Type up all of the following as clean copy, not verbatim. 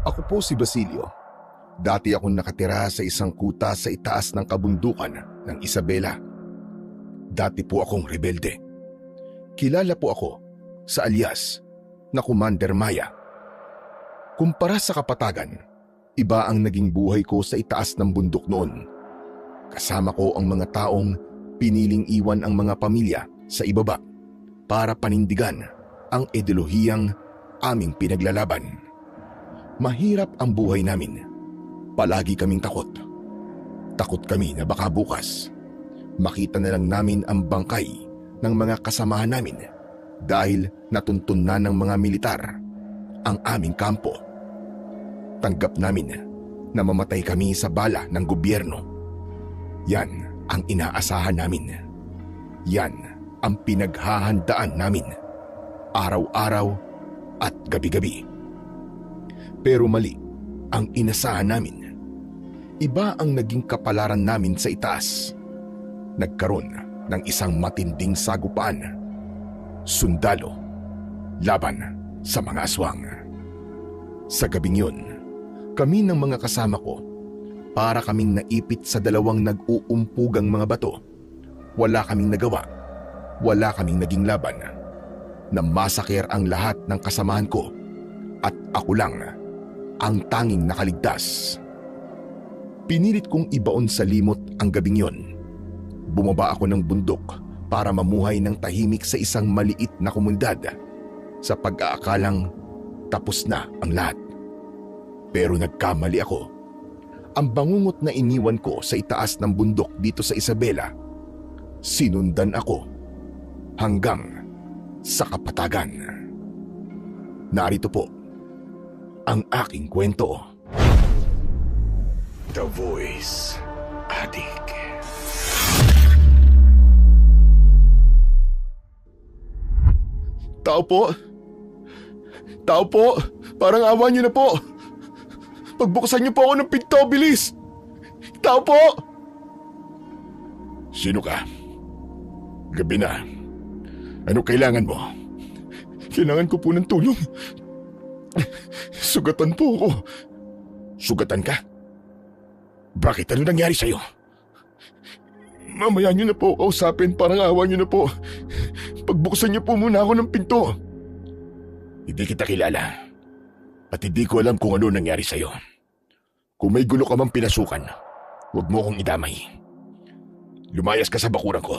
Ako po si Basilio. Dati akong nakatira sa isang kuta sa itaas ng kabundukan ng Isabela. Dati po akong rebelde. Kilala po ako sa alias na Commander Maya. Kumpara sa kapatagan, iba ang naging buhay ko sa itaas ng bundok noon. Kasama ko ang mga taong piniling iwan ang mga pamilya sa ibaba para panindigan ang ideolohiyang aming pinaglalaban. Mahirap ang buhay namin. Palagi kaming takot. Takot kami na baka bukas makita na lang namin ang bangkay ng mga kasamahan namin dahil natuntun na ng mga militar ang aming kampo. Tanggap namin na mamatay kami sa bala ng gobyerno. Yan ang inaasahan namin. Yan ang pinaghahandaan namin araw-araw at gabi-gabi. Pero mali ang inasahan namin. Iba ang naging kapalaran namin sa itaas. Nagkaroon ng isang matinding sagupaan. Sundalo laban sa mga aswang. Sa gabing yun, kami ng mga kasama ko, para kaming naipit sa dalawang nag-uumpugang mga bato. Wala kaming nagawa. Wala kaming naging laban. Namasaker ang lahat ng kasamahan ko at ako lang ang tanging nakaligtas. Pinilit kong ibaon sa limot ang gabing yon. Bumaba ako ng bundok para mamuhay ng tahimik sa isang maliit na komunidad sa pag-aakalang tapos na ang lahat. Pero nagkamali ako. Ang bangungot na iniwan ko sa itaas ng bundok dito sa Isabela, sinundan ako hanggang sa kapatagan. Narito po ang aking kwento. The Voice Addict. Tao po! Tao po! Parang awa niyo na po! Pagbuksan niyo po ako ng pinto, bilis! Tao po! Sino ka? Gabi na. Ano kailangan mo? Kailangan ko po ng tulong. Sugatan po ako. Sugatan ka? Bakit? Ano nangyari sa'yo? Mamaya niyo na po kausapin, parang awa niyo na po. Pagbuksan niyo po muna ako ng pinto. Hindi kita kilala. At hindi ko alam kung ano nangyari sa'yo. Kung may gulo ka mang pinasukan, huwag mo akong idamay. Lumayas ka sa bakuran ko.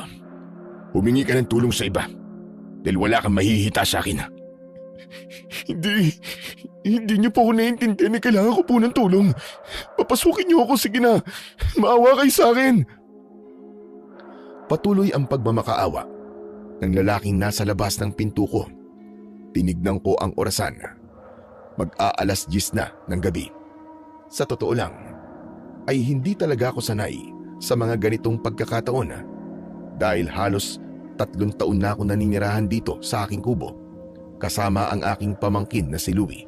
Humingi ka ng tulong sa iba dahil wala kang mahihita sa akin. Hindi niyo po ako naiintindihan na kailangan ko po ng tulong. Papasukin niyo ako, sige na. Maawa kayo sa akin. Patuloy ang pagmamakaawa ng lalaking nasa labas ng pinto ko. Tinignan ko ang orasan. Mag-aalas 10 na ng gabi. Sa totoo lang, ay hindi talaga ako sanay sa mga ganitong pagkakataon dahil halos 3 taon na ako naninirahan dito sa aking kubo kasama ang aking pamangkin na si Louie.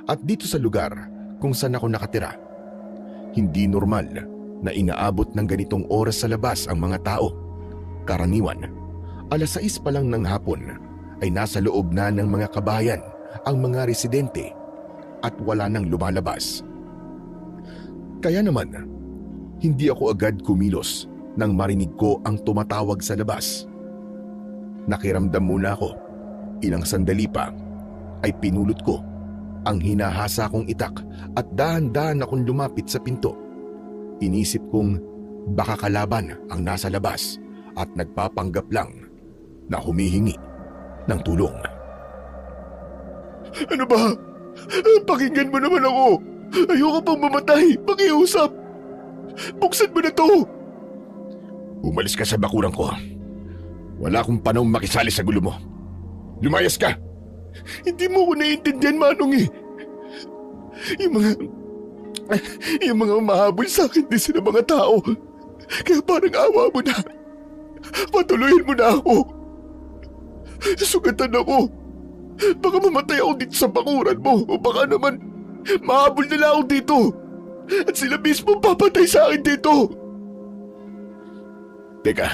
At dito sa lugar kung saan ako nakatira, hindi normal na inaabot ng ganitong oras sa labas ang mga tao. Karaniwan, alas 6 pa lang ng hapon ay nasa loob na ng mga kabahayan ang mga residente at wala nang lumalabas. Kaya naman, hindi ako agad kumilos nang marinig ko ang tumatawag sa labas. Nakiramdam muna ako. Ilang sandali pa ay pinulot ko ang hinahasa kong itak at dahan-dahan akong lumapit sa pinto. Inisip kong baka kalaban ang nasa labas at nagpapanggap lang na humihingi ng tulong. Ano ba? Pakinggan mo naman ako. Ayoko pang mamatay. Pakiusap. Buksan mo na to. Umalis ka sa bakuran ko. Wala akong panahong makisali sa gulo mo. Lumayas ka. Hindi mo ko naiintindihan, Manong eh. Yung mga umahabol sa akin din sila mga tao. Kaya parang awa mo na. Patuloyin mo na ako. Sugatan ako. Baka mamatay ako dito sa bakuran mo o baka naman mahabol nila ako dito at sila mismo papatay sa akin dito. Teka,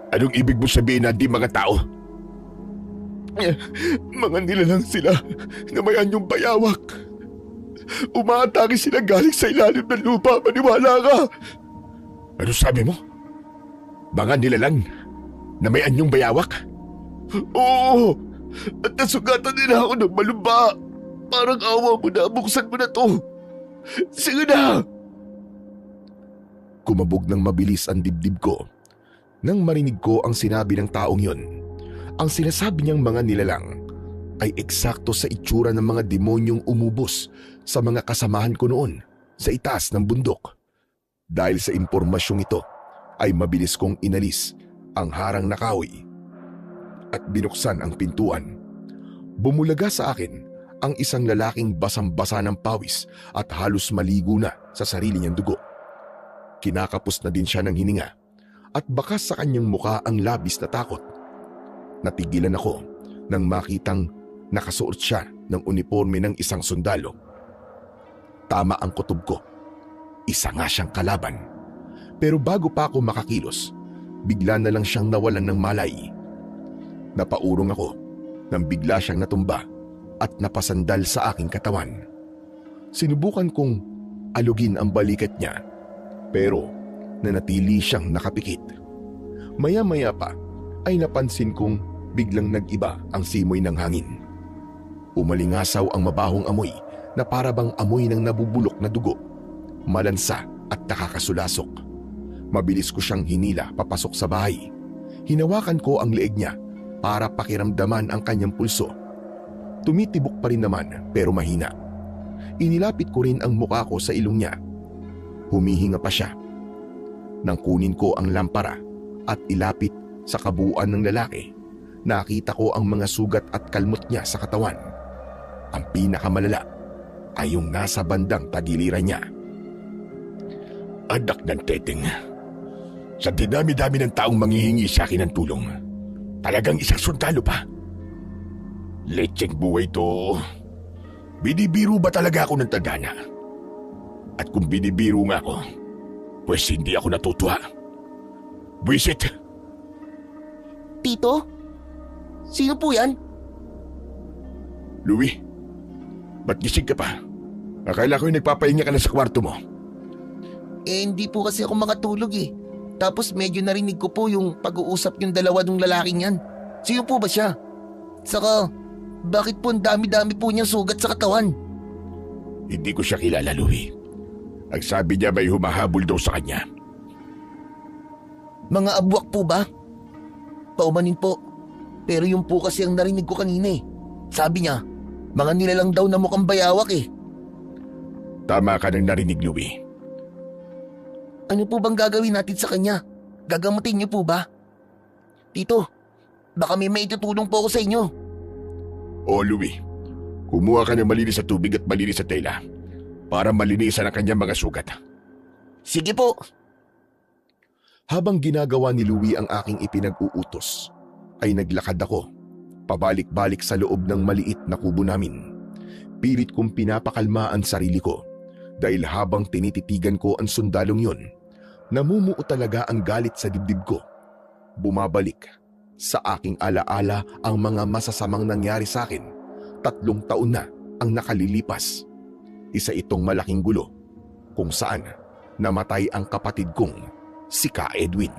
anong ibig mo sabihin na di mga tao? Mga nilalang sila na may anyong bayawak. Umaatake sila galing sa ilalim ng lupa. Maniwala ka! Ano sabi mo? Mga nilalang na may anyong bayawak? Oo! At nasugatan nila ako ng malumba. Parang awa mo na, buksan mo na to. Sige na! Kumabog ng mabilis ang dibdib ko nang marinig ko ang sinabi ng taong yon. Ang sinasabi niyang mga nilalang ay eksakto sa itsura ng mga demonyong umubos sa mga kasamahan ko noon sa itaas ng bundok. Dahil sa impormasyong ito ay mabilis kong inalis ang harang na kahoy at binuksan ang pintuan. Bumulaga sa akin ang isang lalaking basang-basa ng pawis at halos maligo na sa sarili niyang dugo. Kinakapos na din siya ng hininga at bakas sa kanyang muka ang labis na takot. Natigilan ako nang makitang nakasuot siya ng uniforme ng isang sundalo. Tama ang kutob ko. Isa nga siyang kalaban. Pero bago pa ako makakilos, bigla na lang siyang nawalan ng malay. Napaurong ako nang bigla siyang natumba at napasandal sa aking katawan. Sinubukan kong alugin ang balikat niya pero nanatili siyang nakapikit. Maya-maya pa ay napansin kong biglang nag-iba ang simoy ng hangin. Umalingasaw ang mabahong amoy na para bang amoy ng nabubulok na dugo, malansa at nakakasulasok. Mabilis ko siyang hinila papasok sa bahay. Hinawakan ko ang leeg niya para pakiramdaman ang kanyang pulso. Tumitibok pa rin naman pero mahina. Inilapit ko rin ang mukha ko sa ilong niya. Humihinga pa siya. Nang kunin ko ang lampara at ilapit sa kabuuan ng lalaki, nakita ko ang mga sugat at kalmot niya sa katawan. Ang pinakamalala ay yung nasa bandang tagiliran niya. Anak ng teteng, sa dinami-dami ng taong manghihingi sa akin ng tulong, talagang isang sundalo pa. Lecheng buhay to. Binibiro ba talaga ako ng tadhana? At kung binibiro nga ako, pues hindi ako natutuwa. Buisit! Tito? Sino po yan? Louie, ba't gising ka pa? Akala ko yung nagpapahinga ka na sa kwarto mo. Hindi po kasi ako makatulog eh. Tapos medyo narinig ko po yung pag-uusap yung dalawa ng lalaking yan. Sino po ba siya? Saka, bakit po ang dami-dami po niyang sugat sa katawan? Hindi ko siya kilala, Louie. Ang sabi niya may humahabol daw sa kanya. Mga abwak po ba? Paumanin po. Pero yung po kasi ang narinig ko kanina eh. Sabi niya, mga nilalang daw na mukhang bayawak eh. Tama ka nang narinig, Louie. Ano po bang gagawin natin sa kanya? Gagamutin niyo po ba? Tito, baka may maitutulong po ako sa inyo. Oo, Louie. Kumuha ka ng malinis sa tubig at malinis sa tela para malinisan ang kanyang mga sugat. Sige po. Habang ginagawa ni Louie ang aking ipinag-uutos, ay naglakad ako, pabalik-balik sa loob ng maliit na kubo namin. Pilit kong pinapakalma ang sarili ko dahil habang tinititigan ko ang sundalong yon, namumuo talaga ang galit sa dibdib ko. Bumabalik sa aking alaala ang mga masasamang nangyari sa akin. 3 taon na ang nakalilipas. Isa itong malaking gulo kung saan namatay ang kapatid kong si Ka Edwin.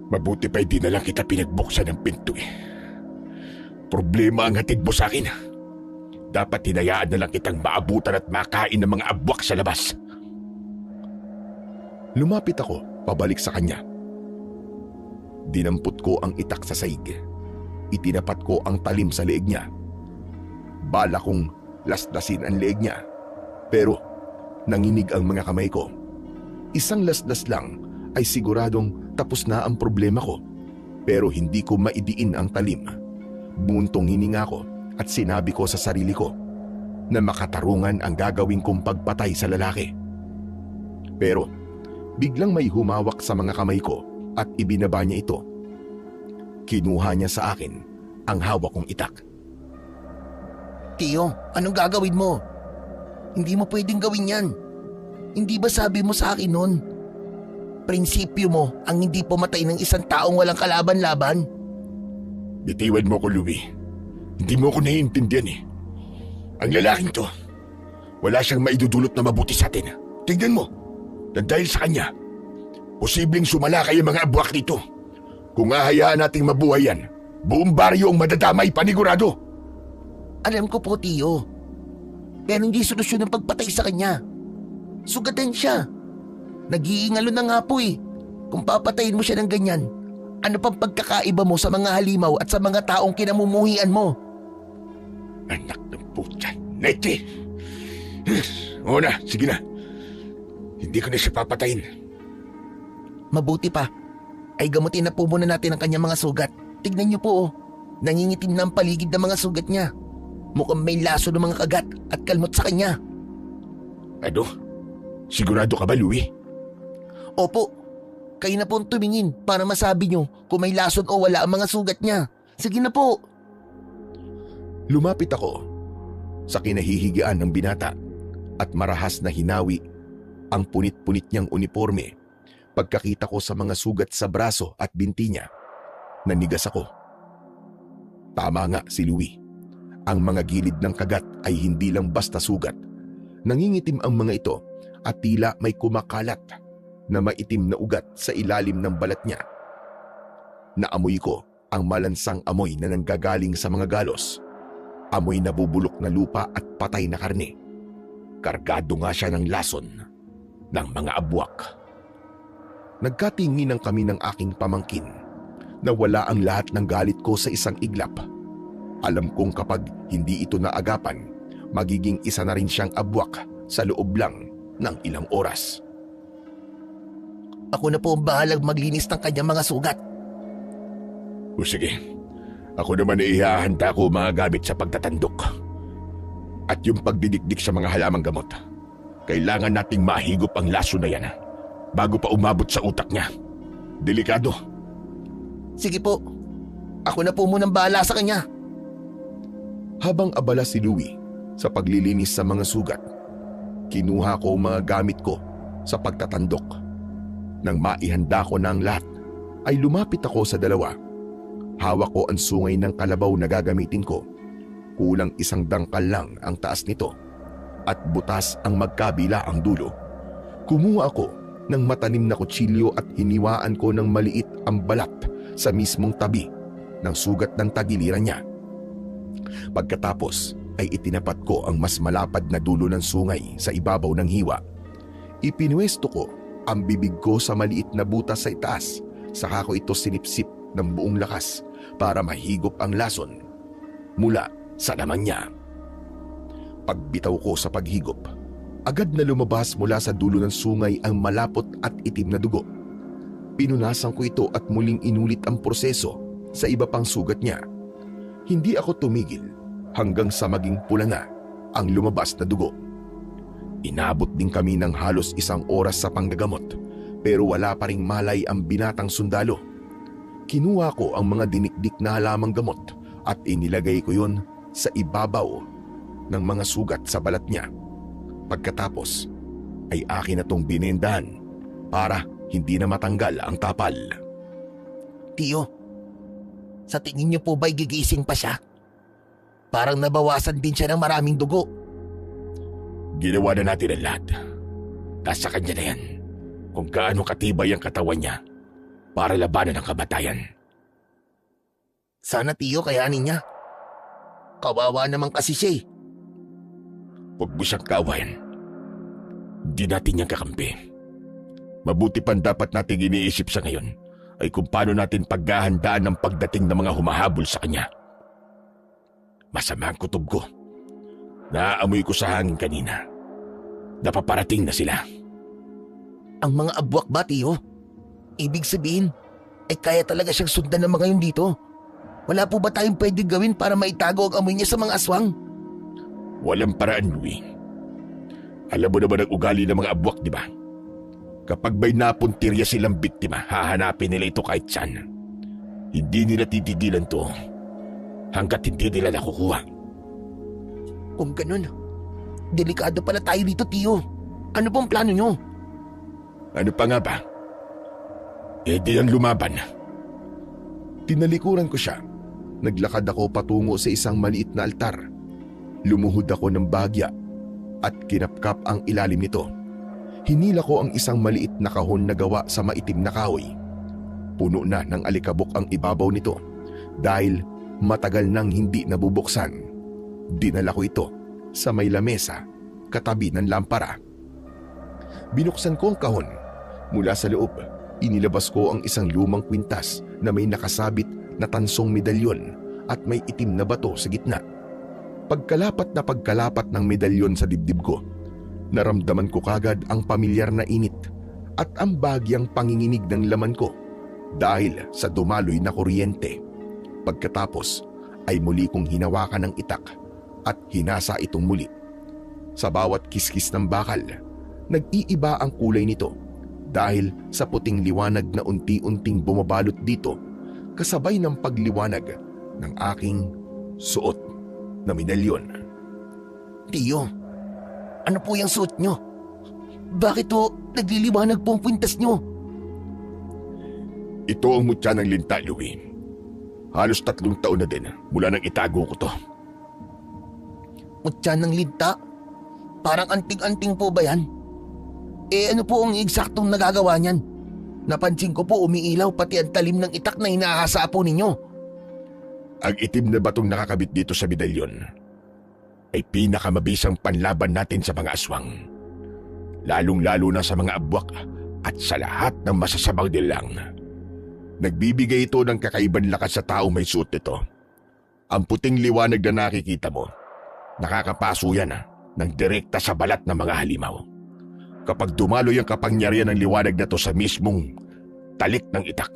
Mabuti pa hindi na lang kita pinagbuksan ng pinto eh. Problema ang hatid mo sa akin. Dapat hinayaan na lang kitang maabutan at makain ng mga abwak sa labas. Lumapit ako pabalik sa kanya. Dinampot ko ang itak sa saig. Itinapat ko ang talim sa leeg niya. Bala kong lasdasin ang leeg niya. Pero nanginig ang mga kamay ko. Isang lasdas lang ay siguradong tapos na ang problema ko. Pero hindi ko maidiin ang talim. Buntong hininga ko at sinabi ko sa sarili ko na makatarungan ang gagawin kong pagpatay sa lalaki. Pero biglang may humawak sa mga kamay ko at ibinaba niya ito. Kinuha niya sa akin ang hawak kong itak. Tiyo, anong gagawin mo? Hindi mo pwedeng gawin yan. Hindi ba sabi mo sa akin noon? Prinsipyo mo ang hindi pumatay ng isang taong walang kalaban-laban? Bitiwan mo ko, Louie. Hindi mo ko naiintindihan eh. Ang lalaking to, wala siyang maidudulot na mabuti sa atin. Tingnan mo, na dahil sa kanya, posibleng sumalakay ang mga abwak nito. Kung hahayaan nating mabuhay yan, buong baryo ang madadamay panigurado. Alam ko po, Tio. Pero hindi solusyon ang pagpatay sa kanya. Sugatan siya. Nag-iingalo na nga po eh. Kung papatayin mo siya ng ganyan, ano pang pagkakaiba mo sa mga halimaw at sa mga taong kinamumuhian mo? Anak ng putya, Nete! Oo na, sige na. Hindi ko na siya papatayin. Mabuti pa, ay gamutin na po muna natin ang kanyang mga sugat. Tignan niyo po oh, nangingitim na ang paligid ng mga sugat niya. Mukhang may laso ng mga kagat at kalmot sa kanya. Ano? Sigurado ka ba, Louie? Opo, kayo na po ang tumingin para masabi niyo kung may lason o wala ang mga sugat niya. Sige na po. Lumapit ako sa kinahihigaan ng binata at marahas na hinawi ang punit-punit niyang uniforme. Pagkakita ko sa mga sugat sa braso at binti niya, nanigas ako. Tama nga si Louie. Ang mga gilid ng kagat ay hindi lang basta sugat. Nangingitim ang mga ito at tila may kumakalat na maitim na ugat sa ilalim ng balat niya. Naamoy ko ang malansang amoy na nanggagaling sa mga galos. Amoy nabubulok na lupa at patay na karne. Kargado nga siya ng lason ng mga abwak. Nagkatinginan kami ng aking pamangkin na wala ang lahat ng galit ko sa isang iglap. Alam kong kapag hindi ito naagapan, magiging isa na rin siyang abwak sa loob lang ng ilang oras. Ako na po ang bahalang maglinis ng kanyang mga sugat. O sige, ako naman ay ihahanda ko mga gamit sa pagtatandok. At yung pagdidikdik sa mga halamang gamot, kailangan nating mahigop ang laso na yan bago pa umabot sa utak niya. Delikado. Sige po, ako na po munang bahala sa kanya. Habang abala si Louie sa paglilinis sa mga sugat, kinuha ko ang mga gamit ko sa pagtatandok. Nang maihanda ko na ang lahat, ay lumapit ako sa dalawa. Hawak ko ang sungay ng kalabaw na gagamitin ko. Kulang isang dangkal lang ang taas nito at butas ang magkabila ang dulo. Kumuha ako ng matanim na kutsilyo at hiniwaan ko ng maliit ang balat sa mismong tabi ng sugat ng tagiliran niya. Pagkatapos ay itinapat ko ang mas malapad na dulo ng sungay sa ibabaw ng hiwa. Ipinwesto ko ang bibig ko sa maliit na butas sa itaas, saka ko ito sinipsip ng buong lakas para mahigop ang lason mula sa laman niya. Pagbitaw ko sa paghigop, agad na lumabas mula sa dulo ng sungay ang malapot at itim na dugo. Pinunasan ko ito at muling inulit ang proseso sa iba pang sugat niya. Hindi ako tumigil hanggang sa maging pula na ang lumabas na dugo. Inabot din kami ng halos 1 oras sa panggagamot pero wala pa ring malay ang binatang sundalo. Kinuha ko ang mga dinikdik na halamang gamot at inilagay ko yun sa ibabaw ng mga sugat sa balat niya. Pagkatapos ay akin na tong binindahan para hindi na matanggal ang kapal. Tiyo, sa tingin niyo po ba'y gigising pa siya? Parang nabawasan din siya ng maraming dugo. Ginawa na natin ang lahat. Nasa kanya na yan kung gaano katibay ang katawan niya para labanan ang kamatayan. Sana tiyo kayanin niya. Kawawa naman kasi siya eh. Huwag mo siyang kaawayan. Hindi natin niyang kakampi. Mabuti pang dapat nating iniisip sa ngayon ay kung paano natin paghahandaan ng pagdating ng mga humahabol sa kanya. Masama ang kutob ko. Naaamoy ko sa hangin kanina. Napaparating na sila. Ang mga abwak ba, tiyo? Ibig sabihin, ay kaya talaga siyang sundan ng mga yun dito? Wala po ba tayong pwedeng gawin para maitago ang amoy niya sa mga aswang? Walang paraan, Louie. Alam mo naman ang ugali ng mga abwak, di ba? Kapag may napuntirya silang biktima, hahanapin nila ito kahit saan. Hindi nila titigilan to hanggat hindi nila nakukuha. Kung ganun, delikado pala tayo dito, tiyo. Ano pong plano nyo? Ano pa nga ba? Eh di ang lumaban. Tinalikuran ko siya. Naglakad ako patungo sa isang maliit na altar. Lumuhod ako ng bagya at kinapkap ang ilalim nito. Hinila ko ang isang maliit na kahon na gawa sa maitim na kahoy. Puno na ng alikabok ang ibabaw nito dahil matagal nang hindi nabubuksan. Dinala ko ito sa may lamesa katabi ng lampara. Binuksan ko ang kahon. Mula sa loob, inilabas ko ang isang lumang kwintas na may nakasabit na tansong medalyon at may itim na bato sa gitna. Pagkalapat ng medalyon sa dibdib ko, naramdaman ko kagad ang pamilyar na init at ang bagyang panginginig ng laman ko dahil sa dumaloy na kuryente. Pagkatapos ay muli kong hinawakan ng itak at hinasa itong muli. Sa bawat kiskis ng bakal, nag-iiba ang kulay nito dahil sa puting liwanag na unti-unting bumabalot dito kasabay ng pagliwanag ng aking suot na medalyon. Tiyo, ano po yung suot nyo? Bakit po nagliliwanag po ang kwintas nyo? Ito ang mutya ng linta, Louie. Halos 3 taon na din mula nang itago ko to. Mutya ng linta? Parang anting-anting po ba yan? Ano po ang eksaktong nagagawa niyan? Napansin ko po umiilaw pati ang talim ng itak na hinahasa po ninyo. Ang itim na batong nakakabit dito sa medalyon ay pinakamabisang panlaban natin sa mga aswang. Lalong-lalo na sa mga abwak at sa lahat ng masasabang nilang. Nagbibigay ito ng kakaibang lakas sa tao may suot nito. Ang puting liwanag na nakikita mo, nakakapaso yan ng direkta sa balat ng mga halimaw. Kapag dumaloy ang kapangyarihan ng liwanag na to sa mismong talik ng itak,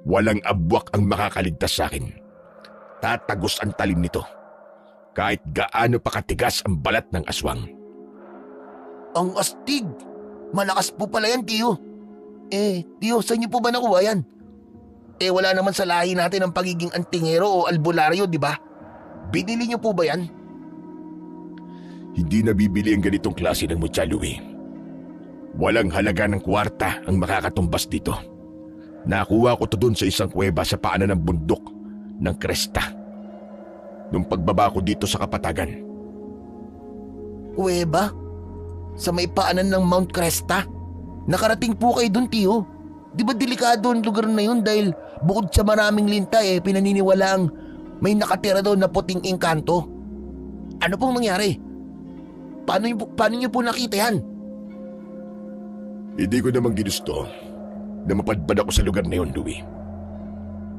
walang abwak ang makakaligtas sa akin. Tatagos ang talim nito, kahit gaano pa katigas ang balat ng aswang. Ang astig! Malakas po pala yan, Tiyo. Tiyo, saan niyo po ba nakuha yan? Wala naman sa lahi natin ang pagiging antingero o albularyo, di ba? Binili niyo po ba yan? Hindi nabibili ang ganitong klase ng mutya, Louie. Walang halaga ng kwarta ang makakatumbas dito. Nakuha ko to doon sa isang kuweba sa paanan ng bundok ng Cresta. Nung pagbaba ko dito sa Kapatagan. Kuweba? Sa may paanan ng Mount Cresta? Nakarating po kayo doon, Tiyo. Di ba delikado ang lugar na yun dahil bukod sa maraming linta pinaniniwalaang may nakatira doon na puting engkanto? Ano pong nangyari? Paano niyo po nakita yan? Hindi ko naman ginusto na mapadpad ako sa lugar na yun, Louie.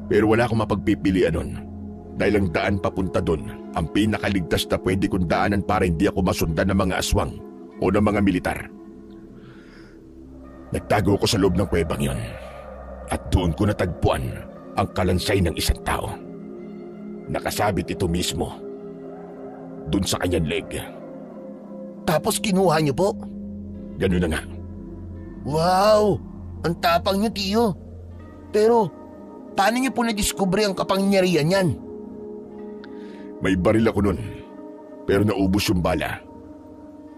Pero wala akong mapagpipilian nun dahil ang daan papunta doon ang pinakaligtas na pwede kong daanan para hindi ako masundan ng mga aswang o ng mga militar. Nagtago ko sa loob ng kuwebang yon at doon ko natagpuan ang kalansay ng isang tao. Nakasabit ito mismo doon sa kanyang leg. Tapos kinuha niyo po? Ganun na nga. Wow! Ang tapang niyo, Tiyo. Pero, paano niyo po nadiskubre ang kapangyarihan yan? May baril ako nun, pero naubos yung bala.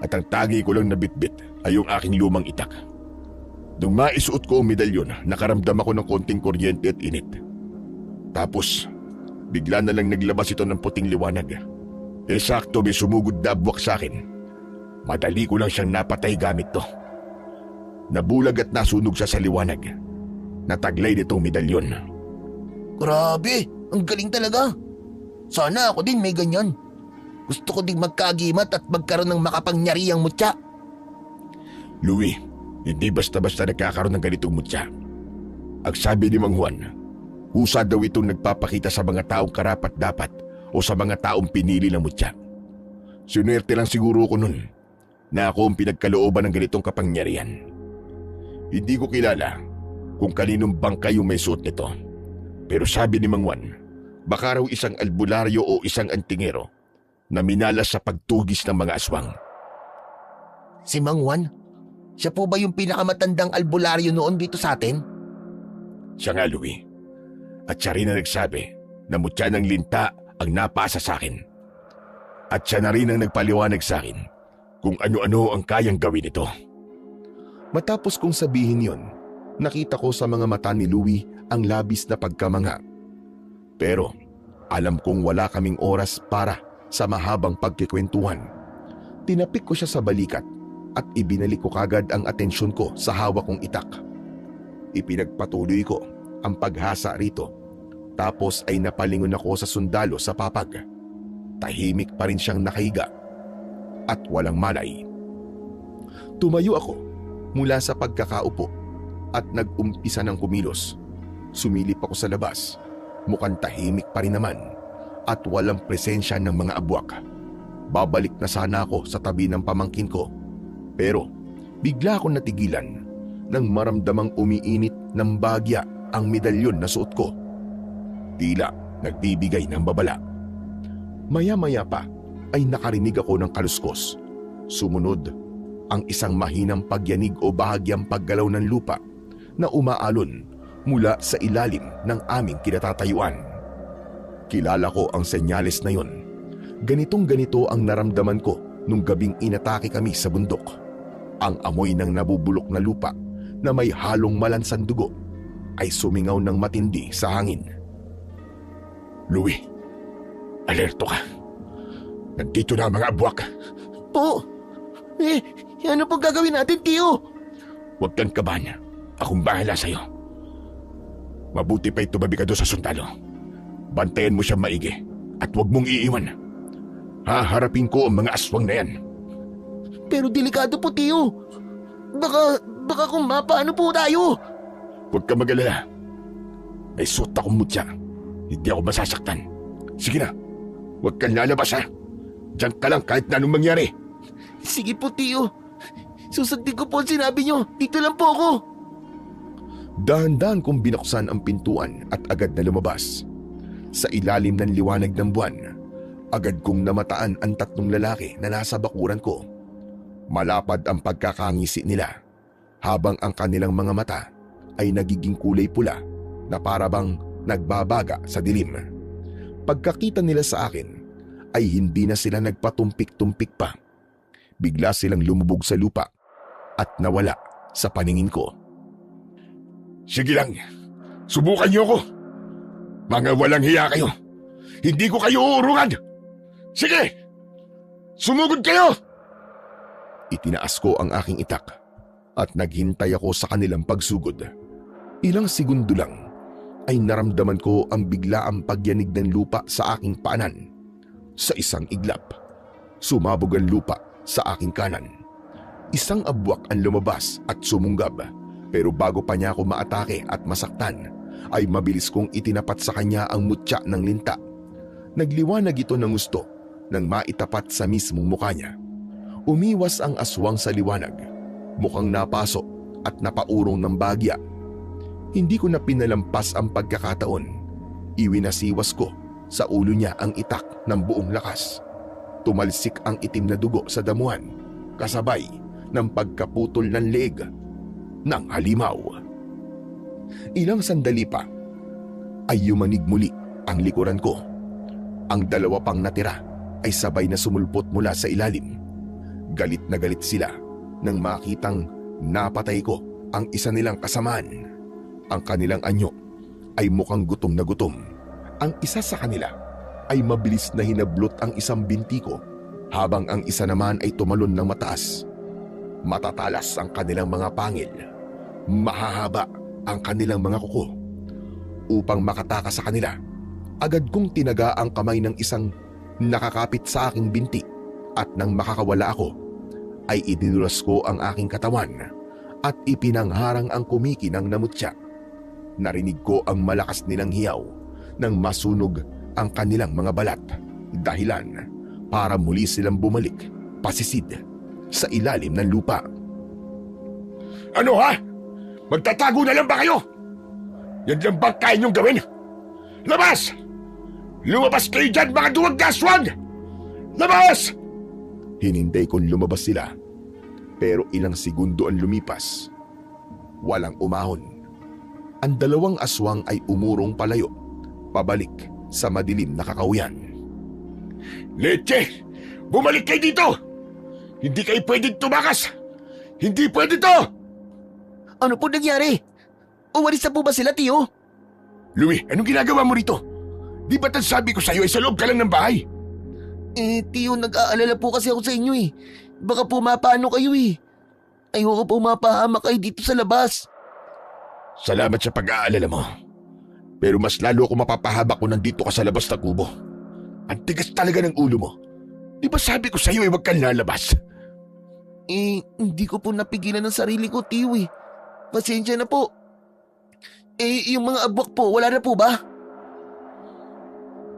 At ang tangi ko lang na bitbit ay yung aking lumang itak. Nung maisuot ko ang medalyon, nakaramdam ako ng konting kuryente at init. Tapos, bigla na lang naglabas ito ng puting liwanag. Sakto may sumugod na abwak sa akin. Madali ko lang siyang napatay gamit to. Nabulag at nasunog siya sa liwanag. Nataglay nitong medalyon. Grabe! Ang galing talaga! Sana ako din may ganyan. Gusto ko ding magkagimat at magkaroon ng makapangyarihang mutya. Louie, hindi basta-basta nagkakaroon ng ganitong mutya. Ang sabi ni Mang Juan, husa daw itong nagpapakita sa mga taong karapat-dapat o sa mga taong pinili ng mutya. Sunerte lang siguro ko nun na ako ang pinagkalooban ng ganitong kapangyarihan. Hindi ko kilala kung kaninong bangkay yung may suot nito. Pero sabi ni Mang Juan, baka raw isang albularyo o isang antingero na minalas sa pagtugis ng mga aswang. Si Mang Juan? Siya po ba yung pinakamatandang albularyo noon dito sa atin? Siya nga, Louie. At siya rin ang nagsabi na mutya ng linta ang napasa sa akin. At siya na rin ang nagpaliwanag sa akin kung ano-ano ang kayang gawin ito. Matapos kong sabihin yon, nakita ko sa mga mata ni Louie ang labis na pagkamangha. Pero alam kong wala kaming oras para Sa mahabang pagkikwentuhan, tinapik ko siya sa balikat at ibinalik ko kagad ang atensyon ko sa hawak kong itak. Ipinagpatuloy ko ang paghasa rito, tapos ay napalingon ako sa sundalo sa papag. Tahimik pa rin siyang nakahiga at walang malay. Tumayo ako mula sa pagkakaupo at nag-umpisa ng kumilos. Sumilip ako sa labas, mukhang tahimik pa rin naman at walang presensya ng mga abwak. Babalik na sana ako sa tabi ng pamangkin ko, pero bigla akong natigilan nang maramdamang umiinit ng bagya ang medalyon na suot ko. Tila nagbibigay ng babala. Maya-maya pa ay nakarinig ako ng kaluskos. Sumunod ang isang mahinang pagyanig o bahagyang paggalaw ng lupa na umaalon mula sa ilalim ng aming kinatatayuan. Kilala ko ang senyales na yon. Ganitong-ganito ang naramdaman ko nung gabing inatake kami sa bundok. Ang amoy ng nabubulok na lupa na may halong malansang dugo ay sumingaw ng matindi sa hangin. Louie, alerto ka. Nandito na ang mga abwak. Po, ano pong gagawin natin, tiyo? Huwag kang kabahan. Akong bahala sa'yo. Mabuti pa tumabi ka doon sa sundalo. Bantayan mo siya maigi at huwag mong iiwan. Haharapin ko ang mga aswang na yan. Pero delikado po, tiyo. Baka kung mapaano po tayo. Huwag ka mag-alala. May suot akong mutya. Hindi ako masasaktan. Sige na, huwag kang lalabas ha. Diyan ka lang kahit na anong mangyari. Sige po, tiyo. Susundin ko po ang sinabi nyo. Dito lang po ako. Dahan-dahan kong binuksan ang pintuan at agad na lumabas. Sa ilalim ng liwanag ng buwan, agad kong namataan ang tatlong lalaki na nasa bakuran ko. Malapad ang pagkakangisi nila, habang ang kanilang mga mata ay nagiging kulay pula na parabang nagbabaga sa dilim. Pagkakita nila sa akin, ay hindi na sila nagpatumpik-tumpik pa. Bigla silang lumubog sa lupa at nawala sa paningin ko. Sige lang, subukan niyo ako. Mga walang hiya kayo. Hindi ko kayo uurungan. Sige, sumugod kayo! Itinaas ko ang aking itak at naghintay ako sa kanilang pagsugod. Ilang segundo lang ay naramdaman ko ang biglaang pagyanig ng lupa sa aking paanan. Sa isang iglap, sumabog ang lupa sa aking kanan. Isang abwak ang lumabas at sumunggab, pero bago pa niya ako maatake at masaktan, ay mabilis kong itinapat sa kanya ang mutya ng linta. Nagliwanag ito ng gusto nang maitapat sa mismong mukha niya. Umiwas ang aswang sa liwanag, mukhang napasok at napaurong ng bagya. Hindi ko na pinalampas ang pagkakataon. Iwinasiwas ko sa ulo niya ang itak ng buong lakas. Tumalsik ang itim na dugo sa damuhan, kasabay ng pagkaputol ng leeg ng halimaw. Ilang sandali pa ay yumanig muli ang likuran ko. Ang dalawa pang natira ay sabay na sumulpot mula sa ilalim. Galit na galit sila nang makitang napatay ko ang isa nilang kasamaan. Ang kanilang anyo ay mukhang gutom na gutom. Ang isa sa kanila ay mabilis na hinablot ang isang binti ko, habang ang isa naman ay tumalon ng mataas. Matatalas ang kanilang mga pangil. Mahahaba ang kanilang mga kuko. Upang makatakas sa kanila, agad kong tinaga ang kamay ng isang nakakapit sa aking binti, at nang makakawala ako, ay idinulas ko ang aking katawan at ipinangharang ang kumikinang na mutya. Narinig ko ang malakas nilang hiyaw nang masunog ang kanilang mga balat, dahilan para muli silang bumalik pasisid sa ilalim ng lupa. Ano ha? Magtatago na lang ba kayo? Yan lang ba kaya niyong gawin? Labas! Lumabas kayo dyan, mga duwag na aswang! Labas! Hinintay kong lumabas sila, pero ilang segundo ang lumipas. Walang umahon. Ang dalawang aswang ay umurong palayo, pabalik sa madilim na kakahuyan. Leche! Bumalik kayo dito! Hindi kayo pwedeng tumakas! Hindi pwede to! Ano po nangyari? Uwalis na po ba sila, tiyo? Louie, anong ginagawa mo rito? Di ba't ang sabi ko sa'yo ay sa loob ka lang ng bahay? Tiyo, nag-aalala po kasi ako sa inyo eh. Baka pumapano kayo eh. Ayoko po mapahamak kayo dito sa labas. Salamat sa pag-aalala mo. Pero mas lalo ako mapapahabak kung nandito ka sa labas ng kubo. Ang tigas talaga ng ulo mo. Di ba sabi ko sa'yo huwag kang lalabas? Hindi ko po napigilan ng sarili ko, Tiyo eh. Pasensya na po. Yung mga abwak po, wala na po ba?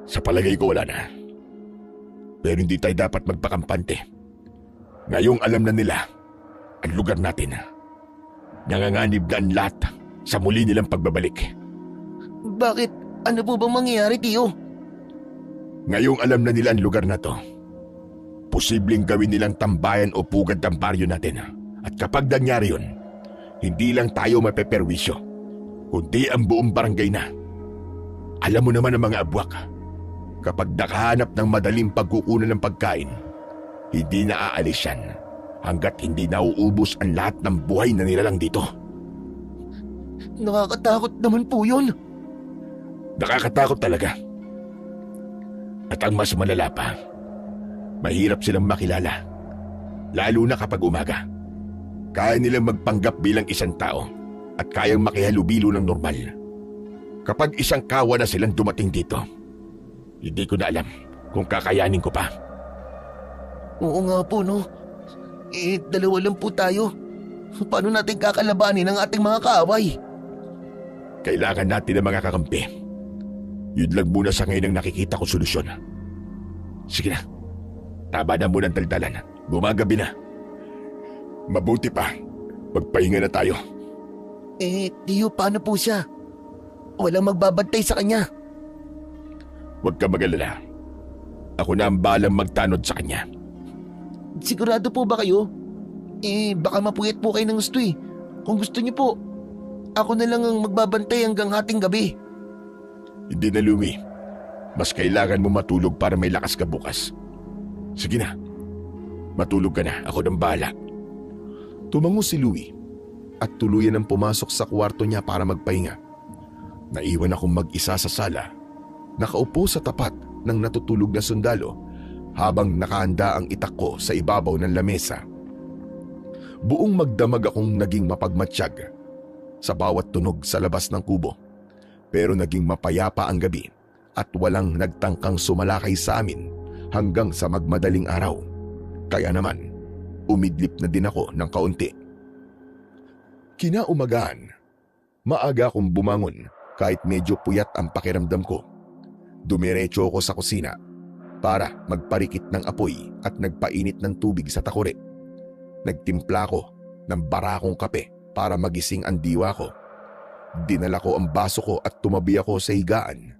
Sa palagay ko wala na. Pero hindi tayo dapat magpakampante. Ngayong alam na nila ang lugar natin. Nanganganib na ang lahat sa muli nilang pagbabalik. Bakit? Ano po bang mangyayari, Tiyo? Ngayong alam na nila ang lugar na to, posibleng gawin nilang tambayan o pugad ng baryo natin. At kapag nangyari yun, hindi lang tayo mapeperwisyo, kundi ang buong barangay na. Alam mo naman ang mga abwak, kapag nakahanap ng madaling pagkukunan ng pagkain, hindi na aalis yan hanggat hindi nauubos ang lahat ng buhay na nilalang dito. Nakakatakot naman po yun. Nakakatakot talaga. At ang mas malala pa, mahirap silang makilala. Lalo na kapag umaga. Kaya nilang magpanggap bilang isang tao at kayang makihalubilo ng normal. Kapag isang kawa na silang dumating dito, hindi ko na alam kung kakayanin ko pa. Oo nga po, no? Dalawa lang po tayo. Paano natin kakalabanin ang ating mga kaaway? Kailangan natin ng mga kakampi. Yun lang muna sa ngayon ang nakikita ko solusyon. Sige na, taba na muna ang taldalan. Gumagabi na. Mabuti pa, magpahinga na tayo. Tiyo, paano po siya? Walang magbabantay sa kanya. Huwag ka mag-alala. Ako na ang balang magtanod sa kanya. Sigurado po ba kayo? Baka mapuyat po kayo ng gusto eh. Kung gusto niyo po, ako na lang ang magbabantay hanggang hating gabi. Hindi na, Louie. Mas kailangan mo matulog para may lakas ka bukas. Sige na. Matulog ka na. Ako nang bahala. Tumango si Louie at tuluyan ang pumasok sa kwarto niya para magpahinga. Naiwan akong mag-isa sa sala, nakaupo sa tapat ng natutulog na sundalo habang nakahanda ang itak ko sa ibabaw ng lamesa. Buong magdamag akong naging mapagmatsyag sa bawat tunog sa labas ng kubo. Pero naging mapayapa ang gabi at walang nagtangkang sumalakay sa amin hanggang sa magmadaling araw. Kaya naman, umidlip na din ako ng kaunti. Kinaumagahan, maaga akong bumangon kahit medyo puyat ang pakiramdam ko. Dumiretso ako sa kusina para magparikit ng apoy at nagpainit ng tubig sa takore. Nagtimpla ko ng barakong kape para magising ang diwa ko. Dinala ko ang baso ko at tumabi ako sa higaan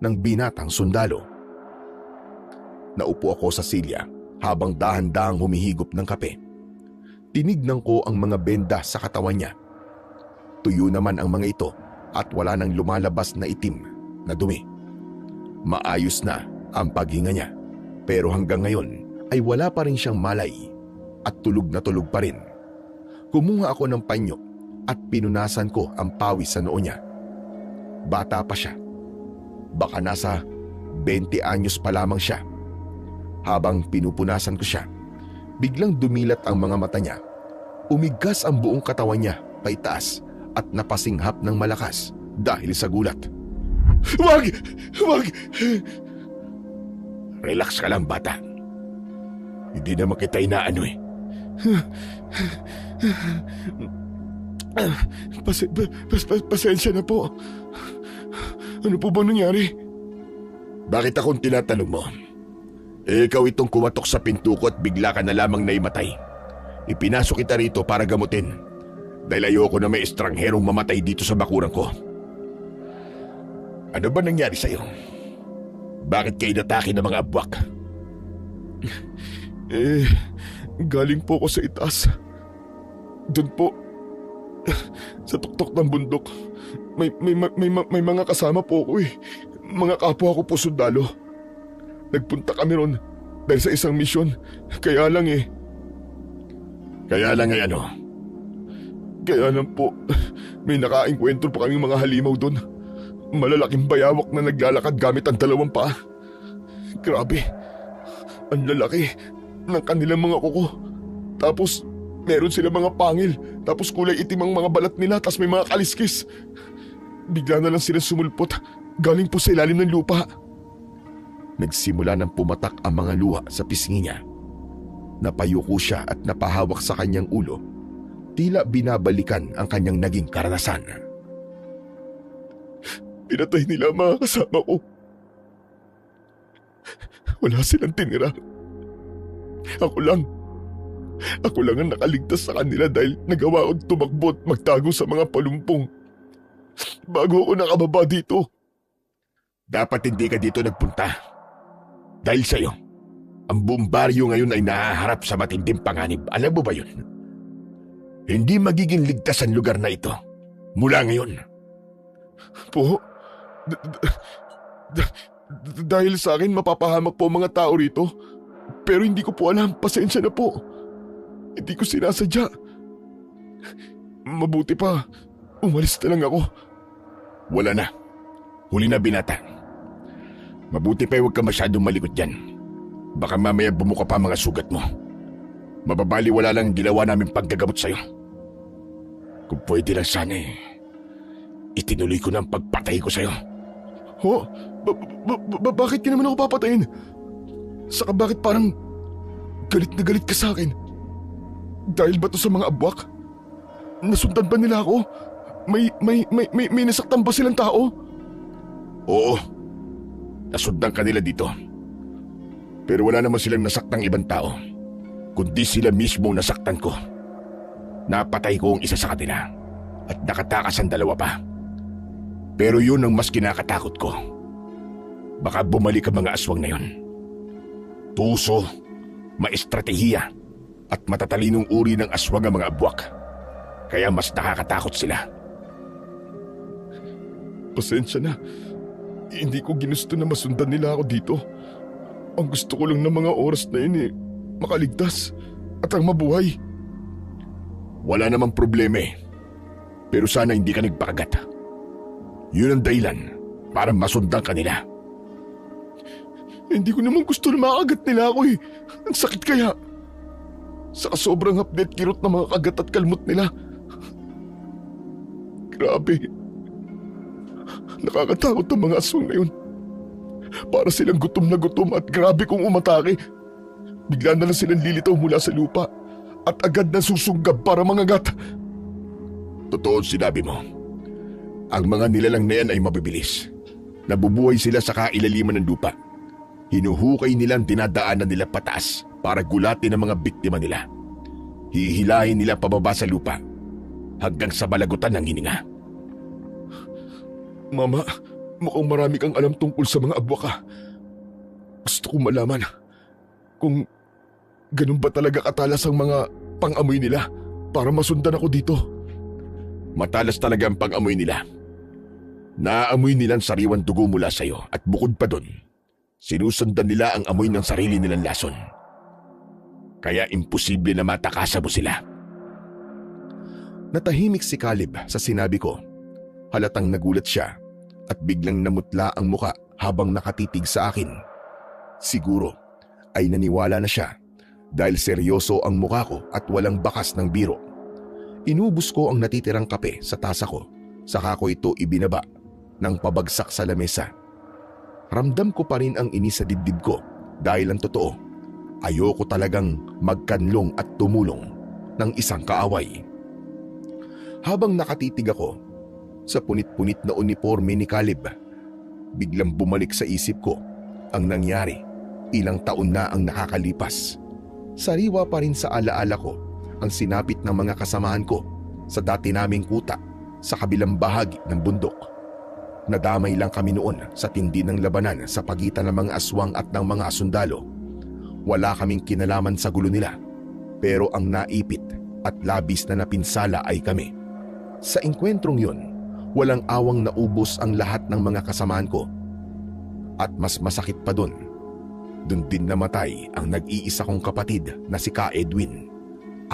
ng binatang sundalo. Naupo ako sa silya habang dahan-dahang humihigop ng kape. Tinignan ko ang mga benda sa katawan niya. Tuyo naman ang mga ito at wala nang lumalabas na itim na dumi. Maayos na ang paghinga niya, pero hanggang ngayon ay wala pa rin siyang malay at tulog na tulog pa rin. Kumuha ako ng panyo at pinunasan ko ang pawis sa noo niya. Bata pa siya. Baka nasa 20 anyos pa lamang siya. Habang pinupunasan ko siya, biglang dumilat ang mga mata niya. Umigas ang buong katawan niya paitaas at napasinghap ng malakas dahil sa gulat. Wag! Wag! Relax ka lang, bata. Hindi naman kita inaano eh. Pasensya na po. Ano po ba nangyari? Bakit akong tinatanong mo? Ikaw itong kumatok sa pinto ko at bigla ka na lamang naimatay. Ipinasok kita rito para gamutin dahil ayoko na may estrangherong mamatay dito sa bakuran ko. Ano ba nangyari sa'yo? Bakit kayo inatake ng mga abwak? Galing po ako sa itaas. Doon po, sa tuktok ng bundok, may mga kasama po ako eh. Mga kapwa ko po sundalo. Nagpunta kami ron dahil sa isang misyon. Kaya lang ano? Kaya lang po, may nakaengkwentro pa kaming mga halimaw doon. Malalaking bayawak na naglalakad gamit ang dalawang paa. Grabe, Ang lalaki ng kanilang mga kuko. Tapos meron sila mga pangil. Tapos kulay itim ang mga balat nila. Tapos may mga kaliskis. Bigla na lang sila sumulpot. Galing po sa ilalim ng lupa. Nagsimula nang pumatak ang mga luha sa pisngi niya. Napayuko siya at napahawak sa kanyang ulo. Tila binabalikan ang kanyang naging karanasan. Pinatay nila ang mga kasama ko. Wala silang tinira. Ako lang ang nakaligtas sa kanila dahil nagawa kong tumakbo at magtago sa mga palumpong. Bago ako nakababa dito. Dapat hindi ka dito nagpunta. Dahil sa'yo, ang buong baryo ngayon ay nahaharap sa matinding panganib. Alam mo ba yun? Hindi magiging ligtas ang lugar na ito. Mula ngayon. Po? Dahil sa akin mapapahamak po ang mga tao rito. Pero hindi ko po alam. Pasensya na po. Hindi ko sinasadya. Mabuti pa. Umalis na lang ako. Wala na. Huli na binata. Mabuti pa huwag ka masyadong malikot dyan. Baka mamaya bumuka pa mga sugat mo. Mababali wala lang ginawa namin paggagamot sa'yo. Kung pwede lang sana itinuloy ko na ang pagpatay ko sa'yo. Ho? Bakit ka naman ako papatayin? Saka bakit parang galit na galit ka sa akin? Dahil ba to sa mga abwak? Nasundan ba nila ako? May nasaktan ba silang tao? Oo. Nasundan ka nila dito. Pero wala naman silang nasaktang ibang tao. Kundi sila mismo nasaktan ko. Napatay ko ang isa sa kanila. At nakatakas ang dalawa pa. Pero yun ang mas kinakatakot ko. Baka bumalik ang mga aswang na yun. Tuso, maestratehiya, at matatalinong uri ng aswang ang mga abwak. Kaya mas nakakatakot sila. Pasensya na. Hindi ko ginusto na masundan nila ako dito. Ang gusto ko lang ng mga oras na yun makaligtas at ang mabuhay. Wala namang problema Pero sana hindi ka nagpakagat. Yun ang dahilan para masundan ka nila. Hindi ko naman gusto na makagat nila ako Ang sakit kaya. Sa sobrang hapdet kirot na mga kagat at kalmot nila. Grabe. Nakakatakot ang mga aswang na yun. Para silang gutom na gutom at grabe kung umatake. Bigla na lang silang lilitaw mula sa lupa at agad na susunggab para mangagat. Totoo sinabi mo. Ang mga nilalang na yan ay mabibilis. Nabubuhay sila sa kailaliman ng lupa. Hinuhukay nilang dinadaanan nila pataas para gulatin ang mga biktima nila. Hihilahin nila pababa sa lupa hanggang sa balagutan ng hininga. Mama, mukhang marami kang alam tungkol sa mga abwaka. Gusto kong malaman kung ganun ba talaga katalas ang mga pang-amoy nila para masundan ako dito. Matalas talaga ang pang-amoy nila. Naaamoy nilang sariwang dugo mula sa'yo at bukod pa dun, sinusundan nila ang amoy ng sarili nilang lason. Kaya imposible na matakasa mo sila. Natahimik si Caleb sa sinabi ko. Halatang nagulat siya at biglang namutla ang muka habang nakatitig sa akin. Siguro ay naniwala na siya dahil seryoso ang mukha ko at walang bakas ng biro. Inubos ko ang natitirang kape sa tasa ko, saka ko ito ibinaba nang pabagsak sa lamesa. Ramdam ko pa rin ang inis sa dibdib ko dahil ang totoo, ayoko talagang magkanlong at tumulong ng isang kaaway. Habang nakatitig ako sa punit-punit na uniforme ni Caleb, biglang bumalik sa isip ko ang nangyari. Ilang taon na ang nakakalipas. Sariwa pa rin sa alaala ko ang sinapit ng mga kasamahan ko sa dati naming kuta sa kabilang bahagi ng bundok. Nadamay lang kami noon sa tindi ng labanan sa pagitan ng mga aswang at ng mga sundalo. Wala kaming kinalaman sa gulo nila, pero ang naipit at labis na napinsala ay kami. Sa engkwentrong yun, walang awang naubos ang lahat ng mga kasamahan ko. At mas masakit pa dun din namatay ang nag-iisa kong kapatid na si Ka Edwin,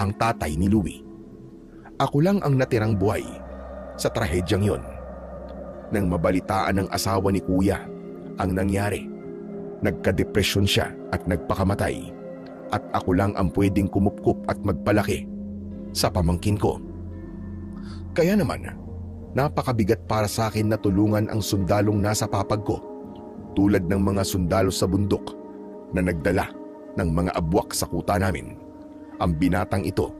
ang tatay ni Louie. Ako lang ang natirang buhay sa trahedyang yon. Nang mabalitaan ng asawa ni Kuya ang nangyari, Nagka-depresyon siya at nagpakamatay at ako lang ang pwedeng kumupkup at magpalaki sa pamangkin ko. Kaya naman, napakabigat para sa akin na tulungan ang sundalong nasa papag ko tulad ng mga sundalo sa bundok na nagdala ng mga abwak sa kuta namin. Ang binatang ito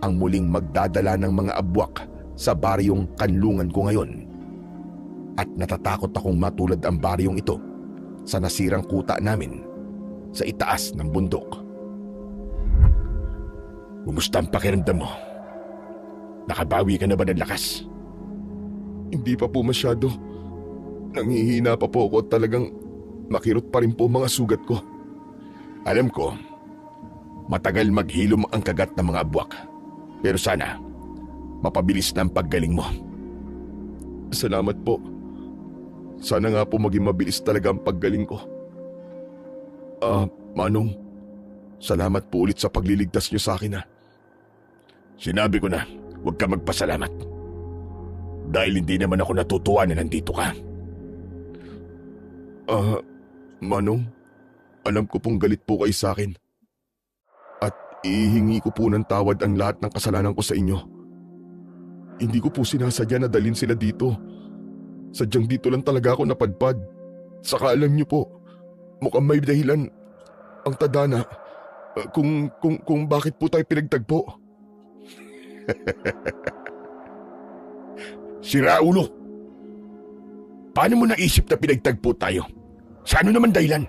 ang muling magdadala ng mga abwak sa baryong kanlungan ko ngayon. At natatakot akong matulad ang baryong ito sa nasirang kuta namin sa itaas ng bundok. Kumusta ang pakiramdam mo? Nakabawi ka na ba ng lakas? Hindi pa po masyado. Nangihina pa po ako at talagang makirot pa rin po mga sugat ko. Alam ko, matagal maghilom ang kagat ng mga abwak. Pero sana, mapabilis na ang paggaling mo. Salamat po. Sana nga po maging mabilis talaga ang paggaling ko. Manong, salamat po ulit sa pagliligtas niyo sa akin. Sinabi ko na, huwag ka magpasalamat. Dahil hindi naman ako natutuwa na nandito ka. Manong, alam ko pong galit po kayo sa akin. At ihingi ko po ng tawad ang lahat ng kasalanan ko sa inyo. Hindi ko po sinasadya na dalhin sila dito. Sadyang dito lang talaga ako napadpad. Saka alam niyo po, mukhang may dahilan ang tadhana kung bakit po tayo pinagtagpo. Sira ulo! Paano mo naisip na pinagtagpo tayo? Sa ano naman dahilan?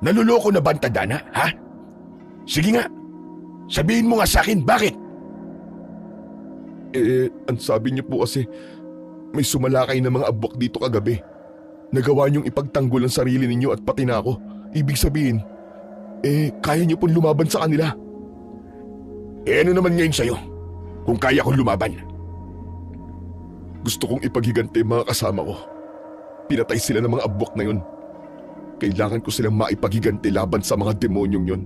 Naluloko na ba ang tadhana, ha? Sige nga, sabihin mo nga sa akin, bakit? Ang sabi niyo po kasi, may sumalakay na mga abwak dito kagabi. Nagawa niyong ipagtanggol ang sarili ninyo at pati na ako. Ibig sabihin, kaya niyo pong lumaban sa kanila. Ano naman ngayon sa'yo, kung kaya kong lumaban? Gusto kong ipaghiganti ang mga kasama ko. Pinatay sila ng mga abwak na yun. Kailangan ko silang maipaghiganti laban sa mga demonyong yun.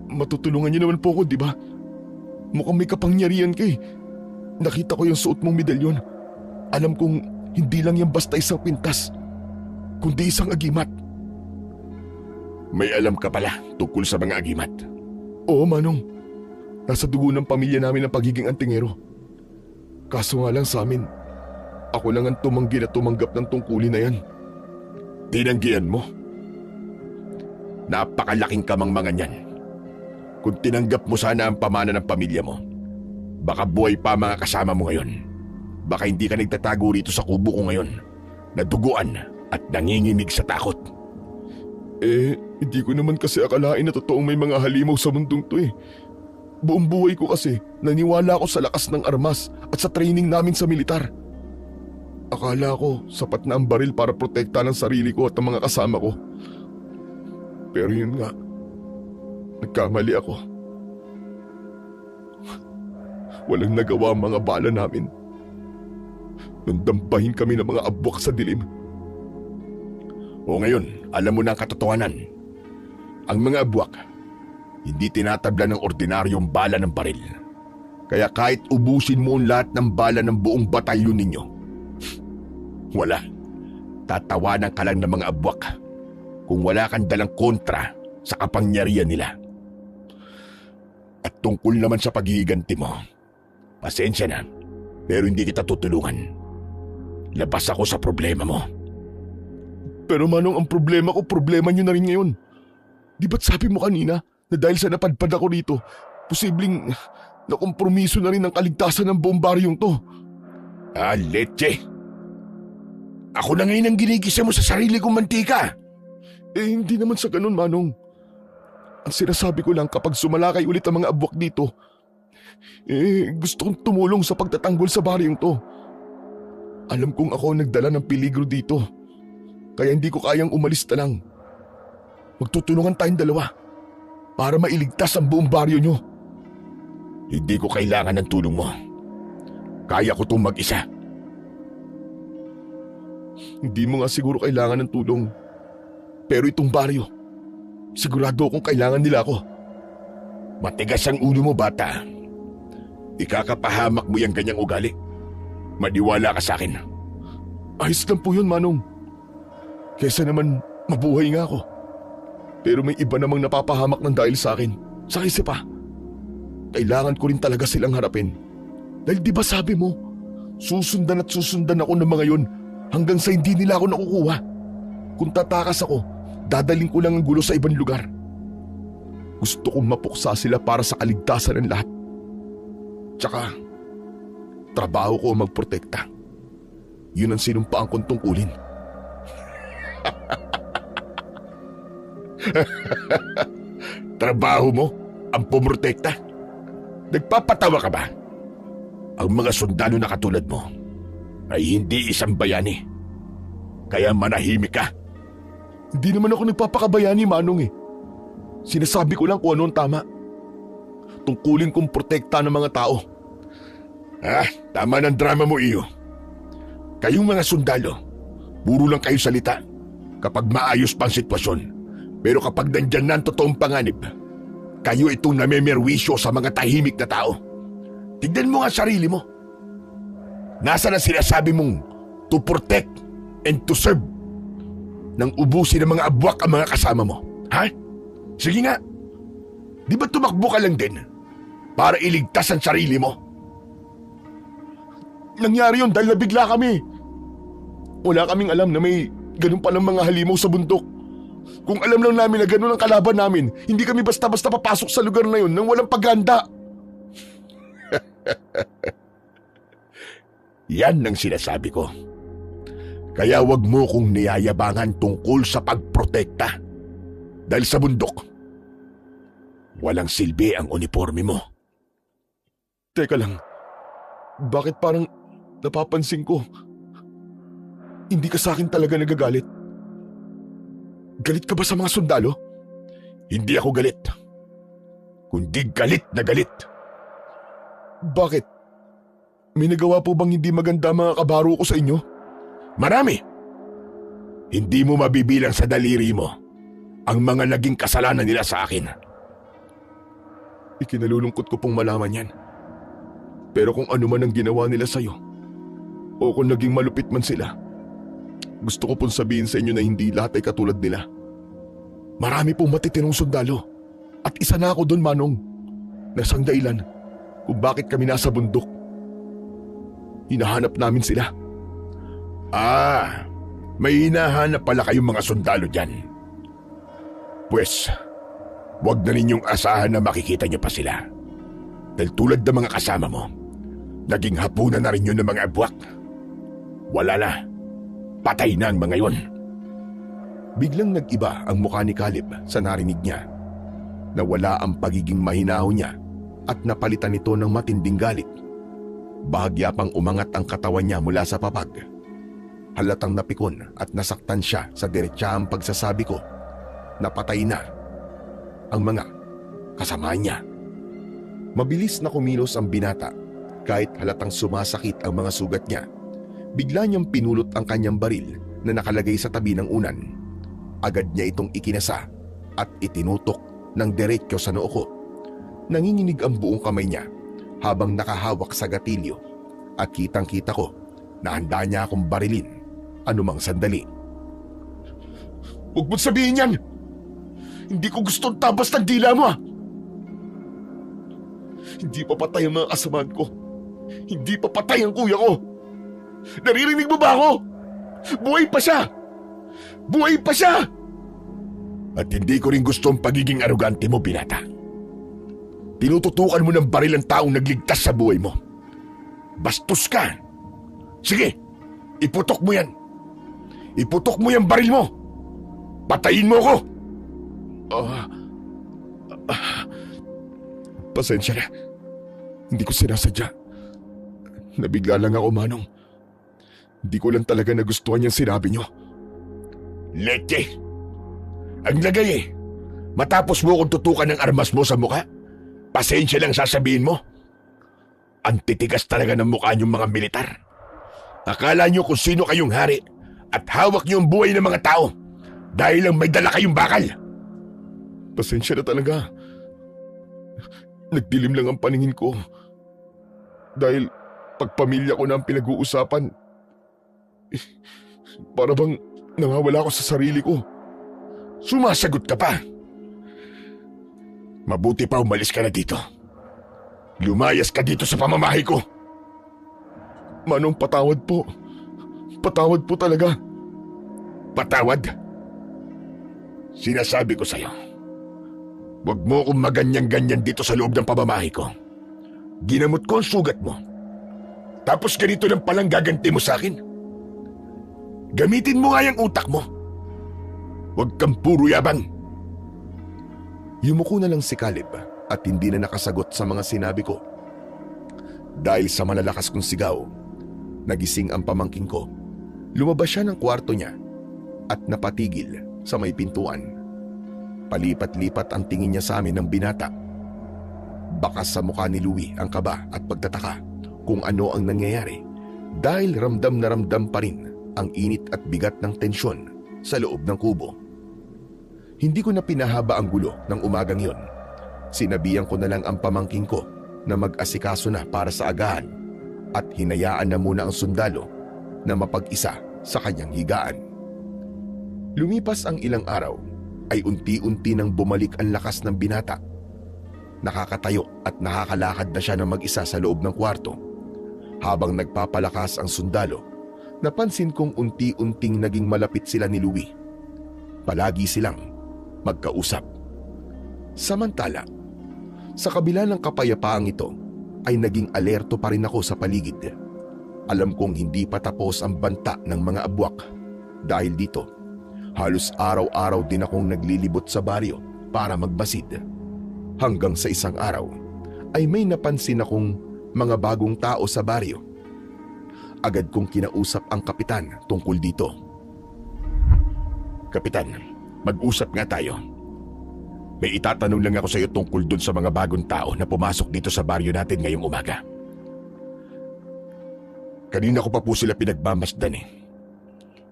Matutulungan niyo naman po ako, di ba? Mukhang may kapangyarihan ka eh. Nakita ko yung suot mong medalyon. Alam kong hindi lang yan basta isang pintas, kundi isang agimat. May alam ka pala tungkol sa mga agimat. Oo, Manong. Nasa dugo ng pamilya namin ang pagiging antingero. Kaso nga lang sa amin, ako lang ang tumanggi na tumanggap ng tungkulin na yan. Tinanggihan mo? Napakalaking kamangmangan yan. Kung tinanggap mo sana ang pamana ng pamilya mo, baka buhay pa mga kasama mo ngayon. Baka hindi ka nagtatago rito sa kubo ko ngayon, naduguan at nanginginig sa takot. Hindi ko naman kasi akalain na totoong may mga halimaw sa mundong to eh. Buong buhay ko kasi naniwala ako sa lakas ng armas at sa training namin sa militar. Akala ko sapat na ang baril para protekta ng sarili ko at ang mga kasama ko. Pero yun nga, nagkamali ako. Walang nagawa ang mga bala namin. Nandambahin kami ng mga abwak sa dilim. O ngayon, alam mo na ang katotohanan. Ang mga abwak, hindi tinatabla ng ordinaryong bala ng baril. Kaya kahit ubusin mo ang lahat ng bala ng buong batalyon ninyo, wala. Tatawanan ka lang ng mga abwak kung wala kang dalang kontra sa kapangyarihan nila. At tungkol naman sa paghihiganti mo, pasensya na, pero hindi kita tutulungan. Labas ako sa problema mo. Pero Manong, ang problema ko, problema nyo na rin ngayon. Di ba't sabi mo kanina na dahil sa napadpad ako rito, posibleng nakompromiso na rin ang kaligtasan ng buong baryong to? Leche! Ako na ngayon ang ginigisa mo sa sarili kong mantika. Hindi naman sa ganun, Manong. Ang sinasabi ko lang, kapag sumalakay ulit ang mga abwak dito, gusto kong tumulong sa pagtatanggol sa baryong to. Alam kong ako ang nagdala ng peligro dito, kaya hindi ko kayang umalis na lang. Magtutulungan tayong dalawa para mailigtas ang buong baryo nyo. Hindi ko kailangan ng tulong mo. Kaya ko itong mag-isa. Hindi mo nga siguro kailangan ng tulong. Pero itong baryo, sigurado akong kailangan nila ako. Matigas ang ulo mo, bata. Ikakapahamak mo yung ganyang ugali. Maniwala ka sa akin. Ayos lang po yun, Manong. Kesa naman mabuhay nga ako. Pero may iba namang napapahamak ng dahil sa akin. Sa isa pa, kailangan ko rin talaga silang harapin. Dahil di ba sabi mo, susundan at susundan ako ng mga yon hanggang sa hindi nila ako nakukuha. Kung tatakas ako, dadaling ko lang ang gulo sa ibang lugar. Gusto kong mapuksa sila para sa kaligtasan ng lahat. Tsaka, trabaho ko ang magprotekta. Yun ang sinumpaan kong tungkulin. Trabaho mo ang pumrotekta? Nagpapatawa ka ba? Ang mga sundalo na katulad mo ay hindi isang bayani. Kaya manahimik ka. Hindi naman ako nagpapakabayani, Manong eh. Sinasabi ko lang kung ano ang tama. Tungkulin kong protekta ng mga tao. Tama ng drama mo, iyo. Kayong mga sundalo, puro lang kayo salita kapag maayos pang sitwasyon. Pero kapag nandyan na ang totoong panganib, kayo itong namemerwisyo sa mga tahimik na tao. Tignan mo nga sarili mo. Nasaan ang sinasabi mong to protect and to serve nang ubusin ng mga abwak ang mga kasama mo? Ha? Sige nga. Di ba tumakbo ka lang din para iligtas ang sarili mo? Nangyari yun dahil nabigla kami. Wala kaming alam na may ganun palang mga halimaw sa bundok. Kung alam lang namin na ganun ang kalaban namin, hindi kami basta-basta papasok sa lugar na yun nang walang paghanda. Yan ang sinasabi ko. Kaya wag mo kong niyayabangan tungkol sa pagprotekta. Dahil sa bundok, walang silbi ang uniforme mo. Teka lang, bakit parang napapansin ko hindi ka sa akin talaga nagagalit? Galit ka ba sa mga sundalo? Hindi ako galit. Kundi galit na galit. Bakit? May nagawa po bang hindi maganda mga kabaro ko sa inyo? Marami. Hindi mo mabibilang sa daliri mo ang mga naging kasalanan nila sa akin. Ikinalulungkot ko pong malaman yan. Pero kung ano man ang ginawa nila sa'yo, o kung naging malupit man sila, gusto ko pong sabihin sa inyo na hindi lahat ay katulad nila. Marami pong matitinong sundalo. At isa na ako doon, Manong. Nasang dahilan kung bakit kami nasa bundok. Hinahanap namin sila. May hinahanap pala kayong mga sundalo dyan. Pues, wag na ninyong asahan na makikita niyo pa sila. Dahil tulad ng mga kasama mo, naging hapunan na rin yun ng mga abwak. Wala na. Patay na ang mga yun. Biglang nag-iba ang mukha ni Caleb sa narinig niya. Nawala ang pagiging mahinaho niya at napalitan nito ng matinding galit. Bahagya pang umangat ang katawan niya mula sa papag. Halatang napikon at nasaktan siya sa diretsahang pagsasabi ko na patay na ang mga kasama niya. Mabilis na kumilos ang binata kahit halatang sumasakit ang mga sugat niya. Bigla niyang pinulot ang kanyang baril na nakalagay sa tabi ng unan. Agad niya itong ikinasa at itinutok ng diretsyo sa noo ko. Nanginginig ang buong kamay niya habang nakahawak sa gatilyo at kitang-kita ko na handa niya akong barilin anumang sandali. Huwag mo't sabihin yan! Hindi ko gustong tabas ng dila mo! Hindi pa patay ang mga kasamaan ko. Hindi pa patay ang kuya ko. Naririnig mo ba ako? Buhay pa siya! Buhay pa siya! At hindi ko rin gusto ang pagiging arugante mo, binata. Tinututukan mo ng baril ang taong nagligtas sa buhay mo. Bastos ka! Sige, iputok mo yan! Iputok mo yung baril mo! Patayin mo ako! Pasensya na. Hindi ko sinasadya. Nabigla lang ako, Manong. Hindi ko lang talaga nagustuhan yung sinabi nyo. Leche! Ang lagay eh. Matapos mo kung tutukan ng armas mo sa mukha, pasensya lang sasabihin mo. Ang titigas talaga ng mukha niyong mga militar. Akala niyo kung sino kayong hari at hawak niyo ang buhay ng mga tao dahil lang may dala kayong bakal. Pasensya na talaga. Nagdilim lang ang paningin ko. Dahil pagpamilya ko na ang pinag-uusapan, para bang Nawawala ako sa sarili ko. Sumasagot ka pa. Mabuti pa umalis ka na dito. Lumayas ka dito sa pamamahay ko. Manong, patawad po. Patawad po talaga. Patawad? Sinasabi ko sa'yo, huwag mo akong maganyan-ganyan dito sa loob ng pamamahay ko. Ginamot ko ang sugat mo. Tapos ganito lang palang gaganti mo sa akin? Gamitin mo nga yung utak mo. Huwag kang puro yabang. Yumuko na lang si Caleb at hindi na nakasagot sa mga sinabi ko. Dahil sa malalakas kong sigaw, nagising ang pamangkin ko. Lumabas siya ng kwarto niya at napatigil sa may pintuan. Palipat-lipat ang tingin niya sa amin ng binata. Bakas sa mukha ni Louie ang kaba at pagtataka kung ano ang nangyayari dahil ramdam na ramdam pa rin ang init at bigat ng tensyon sa loob ng kubo. Hindi ko na pinahaba ang gulo ng umagang yon. Sinabihan ko na lang ang pamangkin ko na mag-asikaso na para sa agahan at hinayaan na muna ang sundalo na mapag-isa sa kanyang higaan. Lumipas ang ilang araw ay unti-unti nang bumalik ang lakas ng binata. Nakakatayo at nakakalakad na siya ng mag-isa sa loob ng kwarto. Habang nagpapalakas ang sundalo, napansin kong unti-unting naging malapit sila ni Louie. Palagi silang magkausap. Samantala, sa kabila ng kapayapaang ito, ay naging alerto pa rin ako sa paligid. Alam kong hindi pa tapos ang banta ng mga abwak. Dahil dito, halos araw-araw din akong naglilibot sa baryo para magbasid. Hanggang sa isang araw, ay may napansin akong mga bagong tao sa baryo. Agad kong kinausap ang kapitan tungkol dito. Kapitan, mag-usap nga tayo. May itatanong lang ako sa iyo tungkol dun sa mga bagong tao na pumasok dito sa baryo natin ngayong umaga. Kanina ko pa po sila pinagmamasdan eh.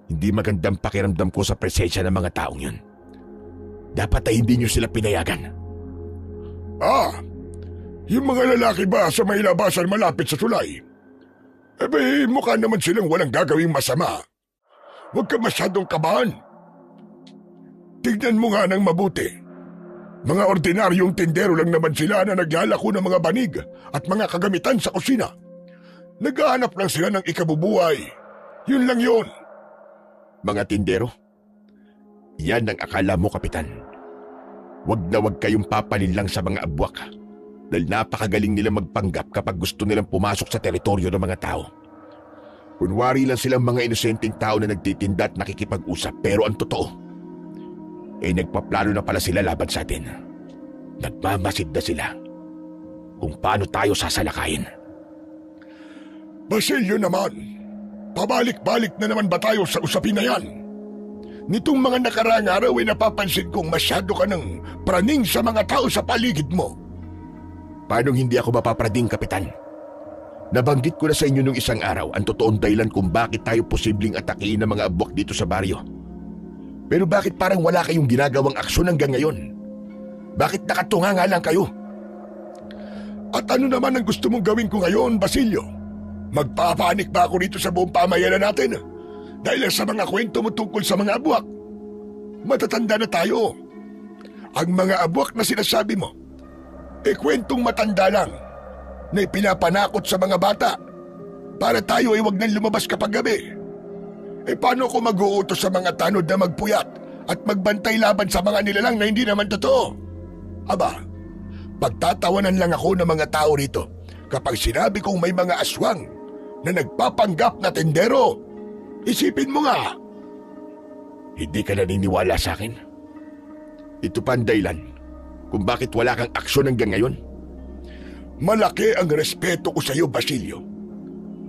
Hindi magandang pakiramdam ko sa presensya ng mga taong yun. Dapat ay hindi nyo sila pinayagan. Yung mga lalaki ba sa may labasan malapit sa tulay? Mukha naman silang walang gagawing masama. Huwag ka masyadong kabahan. Tignan mo nga ng mabuti. Mga ordinaryong tindero lang naman sila na naglalako ng mga banig at mga kagamitan sa kusina. Naghahanap lang sila ng ikabubuhay. Yun lang yun. Mga tindero? Yan ang akala mo, Kapitan. Huwag na huwag kayong papalinlang sa mga abwak. Dahil napakagaling nila magpanggap kapag gusto nilang pumasok sa teritoryo ng mga tao. Kunwari lang silang mga inosenteng tao na nagtitinda at nakikipag-usap, pero ang totoo, nagpaplano na pala sila laban sa atin. Nagmamasid na sila kung paano tayo sasalakayin. Basilio naman, pabalik-balik na naman ba tayo sa usapin na yan? Nitong mga nakaraang araw ay napapansin kong masyado ka ng praning sa mga tao sa paligid mo. Paano hindi ako mapaprading, Kapitan? Nabanggit ko na sa inyo nung isang araw ang totoong dahilan kung bakit tayo posibleng atakihin ng mga abwak dito sa baryo. Pero bakit parang wala kayong ginagawang aksyon hanggang ngayon? Bakit nakatunga nga lang kayo? At ano naman ang gusto mong gawin ko ngayon, Basilio? Magpapanik ba ako rito sa buong pamayanan natin? Dahil sa mga kwento mo tungkol sa mga abwak. Matatanda na tayo. Ang mga abwak na sinasabi mo, kwentong matanda lang na ipinapanakot sa mga bata para tayo ay wag nang lumabas kapag gabi. Paano ko mag-uutos sa mga tanod na magpuyat at magbantay laban sa mga nilalang na hindi naman totoo? Aba, pagtatawanan lang ako ng mga tao rito kapag sinabi kong may mga aswang na nagpapanggap na tendero. Isipin mo nga. Hindi ka naniniwala sa akin? Ito pa ang dahilan kung bakit wala kang aksyon hanggang ngayon. Malaki ang respeto ko sa iyo, Basilio.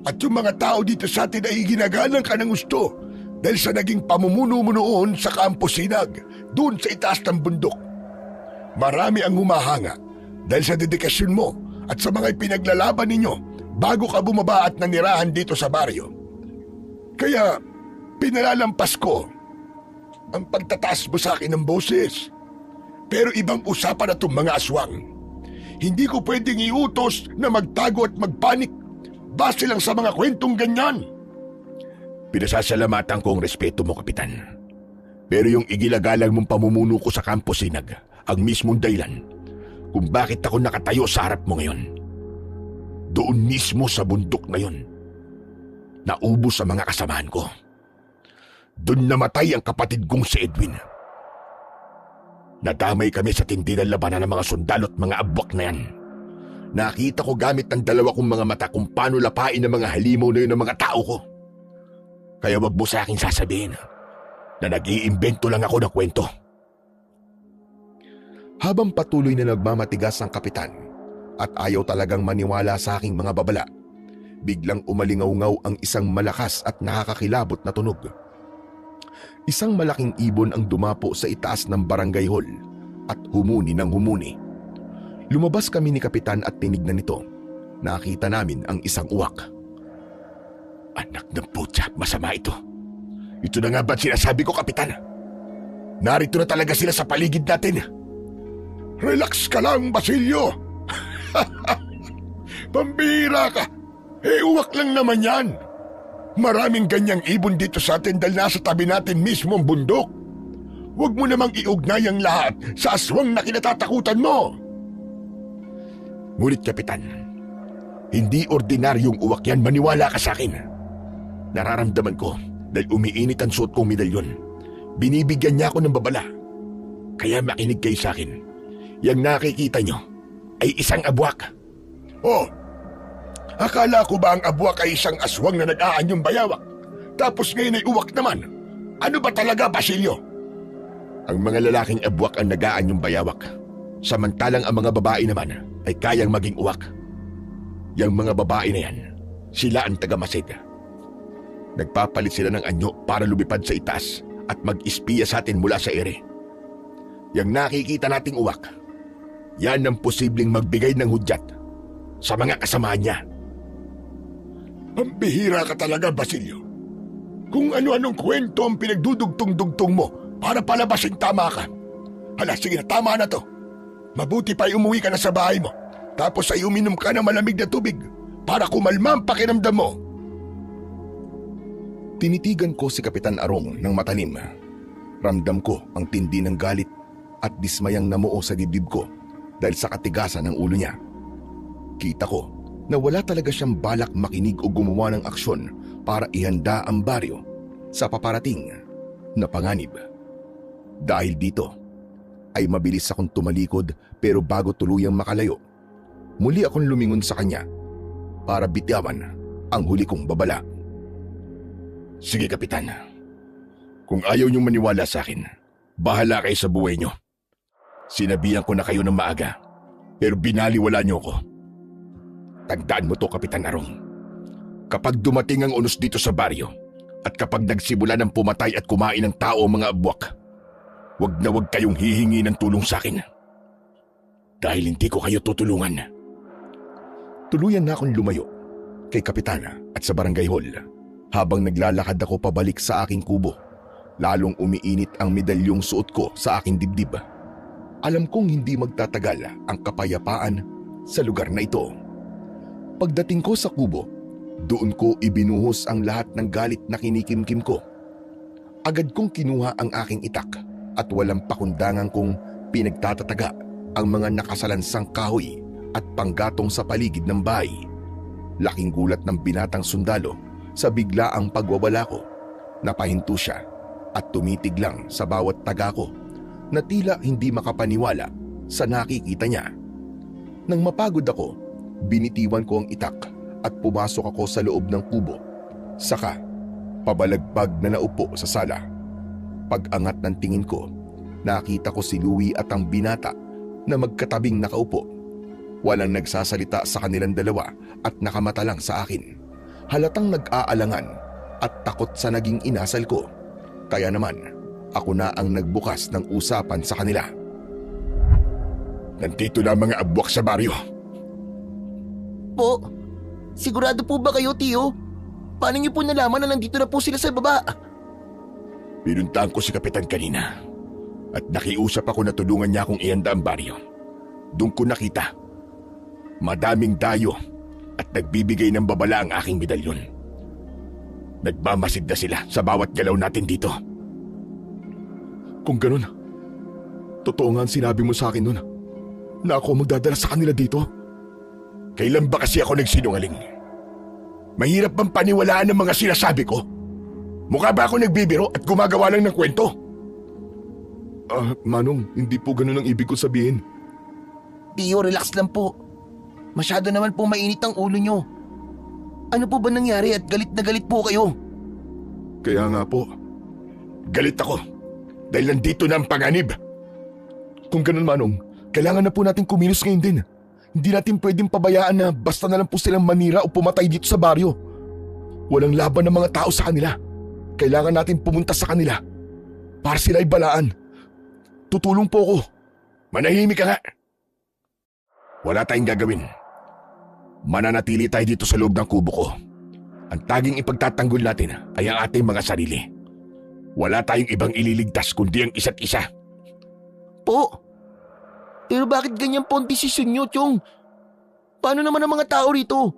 At yung mga tao dito sa atin ay ginagalang ka ng gusto dahil sa naging pamumuno mo noon sa Campo Sinag, doon sa itaas ng bundok. Marami ang humahanga dahil sa dedikasyon mo at sa mga ipinaglalaban ninyo bago ka bumaba at nanirahan dito sa baryo. Kaya pinalalampas ko ang pagtataas mo sa akin ng boses. Pero ibang usapan na itong mga aswang. Hindi ko pwedeng iutos na magtago at magpanik base lang sa mga kwentong ganyan. Pinasasalamatan ko ang respeto mo, Kapitan. Pero yung igilagalang mong pamumuno ko sa Campo Sinag, ang mismong dahilan kung bakit ako nakatayo sa harap mo ngayon. Doon mismo sa bundok na yun, naubos ang mga kasamahan ko. Doon namatay ang kapatid kong si Edwin. Nadamay kami sa tindi ng labanan ng mga sundalo at mga abwak na yan. Nakita ko gamit ng dalawa kong mga mata kung paano lapain ang mga halimaw na yun ng mga tao ko. Kaya wag mo sa akin sasabihin na nag-iimbento lang ako ng kwento. Habang patuloy na nagmamatigas ang kapitan at ayaw talagang maniwala sa aking mga babala, biglang umalingaw-ngaw ang isang malakas at nakakakilabot na tunog. Isang malaking ibon ang dumapo sa itaas ng barangay hall at humuni ng humuni. Lumabas kami ni Kapitan at tinignan nito. Nakita namin ang isang uwak. Anak ng putya, masama ito. Ito na nga ba't sinasabi ko, Kapitan? Narito na talaga sila sa paligid natin. Relax ka lang, Basilio. Pambihira ka. Uwak lang naman yan. Maraming ganyang ibon dito sa atin dahil nasa tabi natin mismo ang bundok. Huwag mo namang iugnay ang lahat sa aswang na kinatatakutan mo. Ngunit, Kapitan, hindi ordinaryong uwak yan, maniwala ka sa akin. Nararamdaman ko dahil umiinit ang suot kong medalyon. Binibigyan niya ako ng babala. Kaya makinig kayo sa akin. Yang nakikita nyo ay isang abwak. Oh, akala ko ba ang abwak ay isang aswang na nag-aanyong bayawak? Tapos ngayon ay uwak naman. Ano ba talaga, Basilio? Ang mga lalaking abwak ang nag-aanyong bayawak. Samantalang ang mga babae naman ay kayang maging uwak. Yang mga babae na yan, sila ang taga-masid. Nagpapalit sila ng anyo para lumipad sa itaas at mag-espiya sa atin mula sa ere. Yang nakikita nating uwak, yan ang posibleng magbigay ng hudyat sa mga kasamahan niya. Pambihira ka talaga, Basilio. Kung ano-anong kwento ang pinagdudugtong-dugtong mo para palabasing tama ka. Hala, sige na, tama na to. Mabuti pa ay umuwi ka na sa bahay mo. Tapos ay uminom ka ng malamig na tubig para kumalma ang pakiramdam mo. Tinitigan ko si Kapitan Arong ng matalim. Ramdam ko ang tindi ng galit at dismayang namuo sa dibdib ko dahil sa katigasan ng ulo niya. Kita ko na wala talaga siyang balak makinig o gumawa ng aksyon para ihanda ang baryo sa paparating na panganib. Dahil dito ay mabilis akong tumalikod pero bago tuluyang makalayo, muli akong lumingon sa kanya para bitawan ang huli kong babala. Sige, Kapitan. Kung ayaw niyong maniwala sa akin, bahala kayo sa buhay niyo. Sinabihan ko na kayo ng maaga, pero binaliwala niyo ko. Tandaan mo to, Kapitan Arong. Kapag dumating ang unos dito sa baryo, at kapag nagsimula ng pumatay at kumain ng tao ang mga abwak, wag na wag kayong hihingi ng tulong sa akin. Dahil hindi ko kayo tutulungan. Tuluyan na akong lumayo kay Kapitana at sa barangay hall. Habang naglalakad ako pabalik sa aking kubo, lalong umiinit ang medalyong suot ko sa aking dibdib. Alam kong hindi magtatagal ang kapayapaan sa lugar na ito. Pagdating ko sa kubo, doon ko ibinuhos ang lahat ng galit na kinikimkim ko. Agad kong kinuha ang aking itak at walang pakundangan kong pinagtatataga ang mga nakasalansang kahoy at panggatong sa paligid ng bahay. Laking gulat ng binatang sundalo sa biglaang pagwawala ko. Napahinto siya at tumitig lang sa bawat taga ko na tila hindi makapaniwala sa nakikita niya. Nang mapagod ako, binitiwan ko ang itak at pumasok ako sa loob ng kubo. Saka, pabalagbag na naupo sa sala. Pag-angat ng tingin ko, nakita ko si Louie at ang binata na magkatabing nakaupo. Walang nagsasalita sa kanilang dalawa at nakamata lang sa akin. Halatang nag-aalangan at takot sa naging inasal ko. Kaya naman, ako na ang nagbukas ng usapan sa kanila. Nandito na mga abwak sa baryo. Po, sigurado po ba kayo, Tio? Paano niyo po nalaman na nandito na po sila sa baba? Pinuntahan ko si Kapitan kanina at nakiusap ako na tulungan niya akong ihanda ang baryo. Doon ko nakita. Madaming dayo at nagbibigay ng babala ang aking medalyon. Nagmamasid na sila sa bawat galaw natin dito. Kung ganun, totoo nga ang sinabi mo sa akin nun na ako magdadala sa kanila dito. Kailan ba kasi ako nagsinungaling? Mahirap bang paniwalaan ng mga sinasabi ko? Mukha ba ako nagbibiro at gumagawa lang ng kwento? Manong, hindi po ganun ang ibig ko sabihin. Tio, relax lang po. Masyado naman po mainit ang ulo nyo. Ano po ba nangyari at galit na galit po kayo? Kaya nga po, galit ako dahil nandito na ang panganib. Kung ganun, Manong, kailangan na po natin kumilos ngayon din. Hindi natin pwedeng pabayaan na basta na lang po silang manira o pumatay dito sa baryo. Walang laban ng mga tao sa kanila. Kailangan natin pumunta sa kanila para sila ibalaan. Tutulong po ako. Manahimik ka nga. Wala tayong gagawin. Mananatili tayo dito sa loob ng kubo ko. Ang taging ipagtatanggol natin ay ang ating mga sarili. Wala tayong ibang ililigtas kundi ang isa't isa. Po? Pero bakit ganyan po ang desisyon nyo, Chong? Paano naman ang mga tao rito?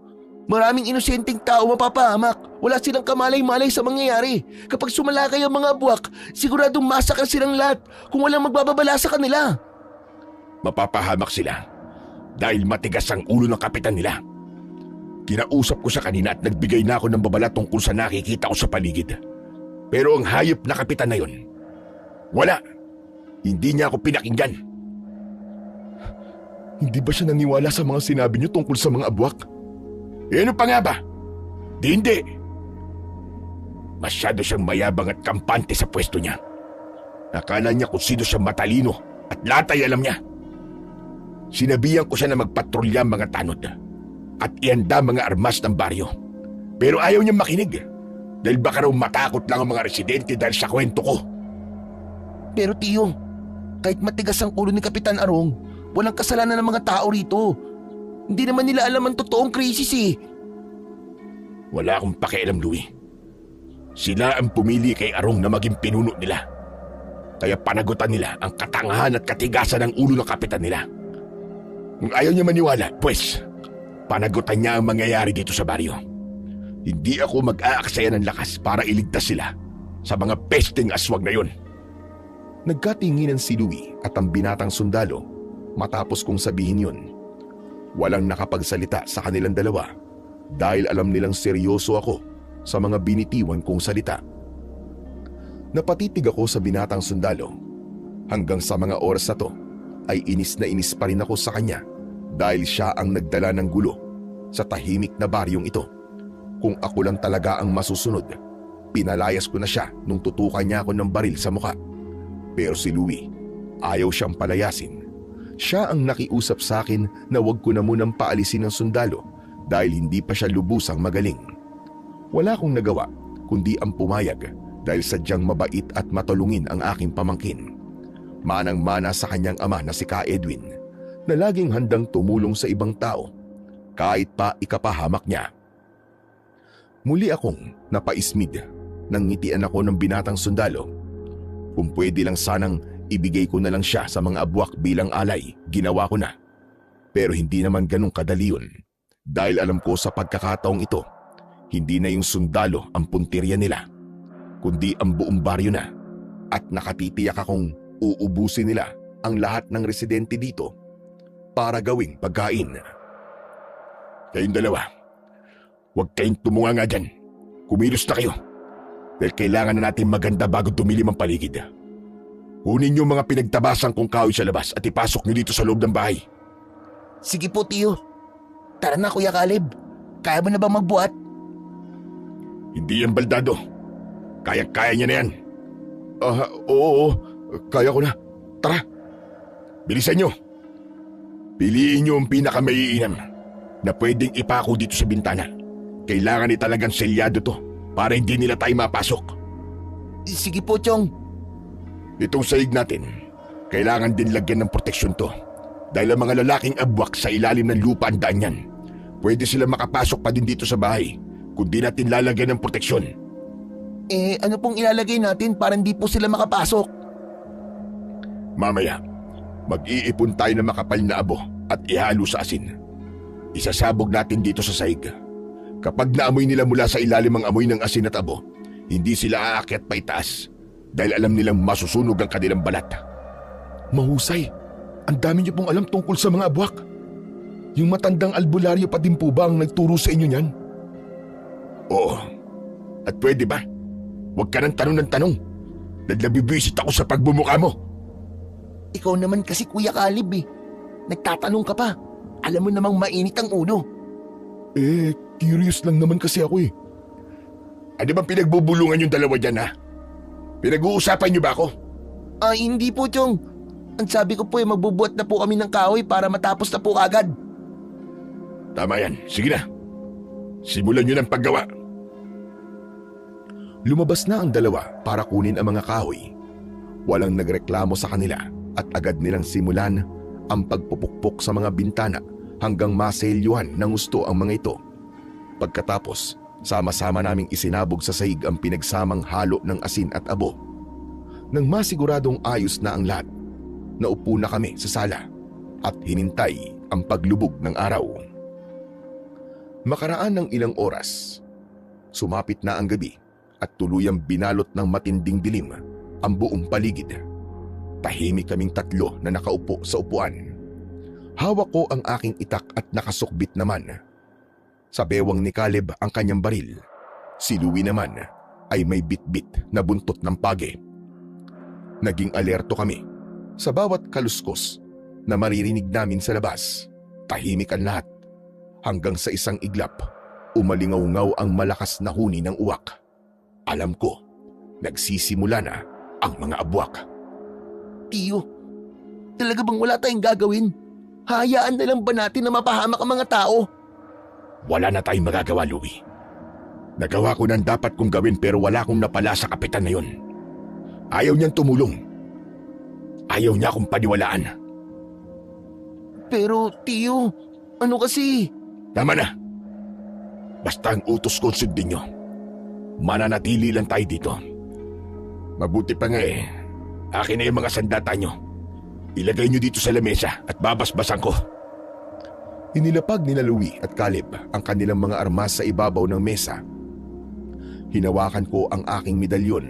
Maraming inosenteng tao mapapahamak. Wala silang kamalay-malay sa mangyayari. Kapag sumalakay ang mga buwak, siguradong masakal silang lahat kung walang magbababala sa kanila. Mapapahamak sila dahil matigas ang ulo ng kapitan nila. Kinausap ko siya kanina at nagbigay na ako ng babala tungkol sa nakikita ko sa paligid. Pero ang hayop na kapitan na yon, wala. Hindi niya ako pinakinggan. Hindi ba siya naniwala sa mga sinabi niyo tungkol sa mga abwak? Ano pa nga ba? Hindi. Masyado siyang mayabang at kampante sa pwesto niya. Akala niya kung sino siyang matalino at lahat ay alam niya. Sinabihan ko siya na magpatrolya ang mga tanod at ihanda mga armas ng baryo. Pero ayaw niya makinig dahil baka raw matakot lang ang mga residente dahil sa kwento ko. Pero Tio, kahit matigas ang ulo ni Kapitan Arong, walang kasalanan ng mga tao rito. Hindi naman nila alam ang totoong krisis eh. Wala akong pakialam, Louie. Sila ang pumili kay Arong na maging pinuno nila. Kaya panagutan nila ang katangahan at katigasan ng ulo ng kapitan nila. Kung ayaw niya maniwala, pues, panagutan niya ang mangyayari dito sa baryo. Hindi ako mag-aaksaya ng lakas para iligtas sila sa mga pesteng aswang na yon. Nagkatinginan si Louie at ang binatang sundalo matapos kong sabihin yon. Walang nakapagsalita sa kanilang dalawa dahil alam nilang seryoso ako sa mga binitiwan kong salita. Napatitig ako sa binatang sundalo. Hanggang sa mga oras na to ay inis na inis pa rin ako sa kanya dahil siya ang nagdala ng gulo sa tahimik na baryong ito. Kung ako lang talaga ang masusunod, pinalayas ko na siya nung tutukan niya ako ng baril sa muka. Pero si Louie, ayaw siyang palayasin. Siya ang nakiusap sa akin na wag ko na munang paalisin ng sundalo dahil hindi pa siya lubusang magaling. Wala akong nagawa kundi ang pumayag dahil sadyang mabait at matulungin ang aking pamangkin. Manang-mana sa kanyang ama na si Ka Edwin na laging handang tumulong sa ibang tao kahit pa ikapahamak niya. Muli akong napaismid nang ngitian ako ng binatang sundalo. Kung pwede lang sanang ibigay ko na lang siya sa mga abwak bilang alay, ginawa ko na. Pero hindi naman ganun kadali yun. Dahil alam ko sa pagkakataong ito, hindi na yung sundalo ang puntirya nila, kundi ang buong baryo na. At nakatitiyak akong uubusin nila ang lahat ng residente dito para gawing pagkain. Kayong dalawa, huwag kayong tumunga nga dyan. Kumilos na kayo. Dahil kailangan na natin maganda bago tumilim ang paligid. Kunin niyo mga pinagtabasan kong kahoy sa labas at ipasok niyo dito sa loob ng bahay. Sige po, Tio. Tara na, Kuya Caleb. Kaya mo na ba magbuhat? Hindi yan baldado. Kaya niya na yan. Oo. Kaya ko na. Tara. Bilisan niyo. Piliin niyo ang pinakamaiinam na pwedeng ipako dito sa bintana. Kailangan ni talagang selyado to para hindi nila tayo mapasok. Sige po, Chong. Itong sahig natin, kailangan din lagyan ng proteksyon to. Dahil ang mga lalaking abwak sa ilalim ng lupa ang daan yan. Pwede sila makapasok pa din dito sa bahay kung di natin lalagyan ng proteksyon. Ano pong ilalagay natin para hindi po sila makapasok? Mamaya, mag-iipon tayo ng makapal na abo at ihalo sa asin. Isasabog natin dito sa sahig. Kapag naamoy nila mula sa ilalim ang amoy ng asin at abo, hindi sila aakyat pa itaas dahil alam nilang masusunog ang kanilang balat. Mahusay. Ang dami niyo pong alam tungkol sa mga abwak. Yung matandang albularyo pa din po ba ang nagturo sa inyo niyan? Oo. At pwede ba? Huwag ka nang tanong ng tanong. Dahil nabibisit ako sa pagbumuka mo. Ikaw naman kasi Kuya Caleb eh. Nagtatanong ka pa. Alam mo namang mainit ang ulo. Curious lang naman kasi ako eh. Ano bang pinagbubulungan yung dalawa dyan ha? Pinag-uusapan niyo ba ako? Hindi po, Chong. Ang sabi ko po magbubuhat na po kami ng kahoy para matapos na po agad. Tama yan. Sige na. Simulan niyo ng paggawa. Lumabas na ang dalawa para kunin ang mga kahoy. Walang nagreklamo sa kanila at agad nilang simulan ang pagpupukpok sa mga bintana hanggang maselyuhan ng gusto ang mga ito. Pagkatapos, sama-sama naming isinabog sa sahig ang pinagsamang halo ng asin at abo. Nang masiguradong ayos na ang lahat, naupo na kami sa sala at hinintay ang paglubog ng araw. Makaraan ng ilang oras, sumapit na ang gabi at tuluyang binalot ng matinding dilim ang buong paligid. Tahimik kaming tatlo na nakaupo sa upuan. Hawak ko ang aking itak at nakasukbit naman. Sa bewang ni Caleb ang kanyang baril. Si Louie naman ay may bitbit na buntot ng page. Naging alerto kami sa bawat kaluskos na maririnig namin sa labas. Tahimik ang lahat hanggang sa isang iglap umalingaw-ngaw ang malakas na huni ng uwak. Alam ko, nagsisimula na ang mga abwak. Tiyo, talaga bang wala tayong gagawin? Hayaan na lang ba natin na mapahamak ang mga tao? Wala na tayong magagawa, Louie. Nagawa ko ng dapat kong gawin pero wala akong napala sa kapitan na yun. Ayaw niyang tumulong. Ayaw niya akong paniwalaan. Pero Tiyo, ano kasi? Tama na. Basta ang utos ko sundin niyo. Mananatili lang tayo dito. Mabuti pa nga akin na yung mga sandata niyo. Ilagay niyo dito sa lamesa at babasbasan ko. Inilapag nila Louie at Caleb ang kanilang mga armas sa ibabaw ng mesa. Hinawakan ko ang aking medalyon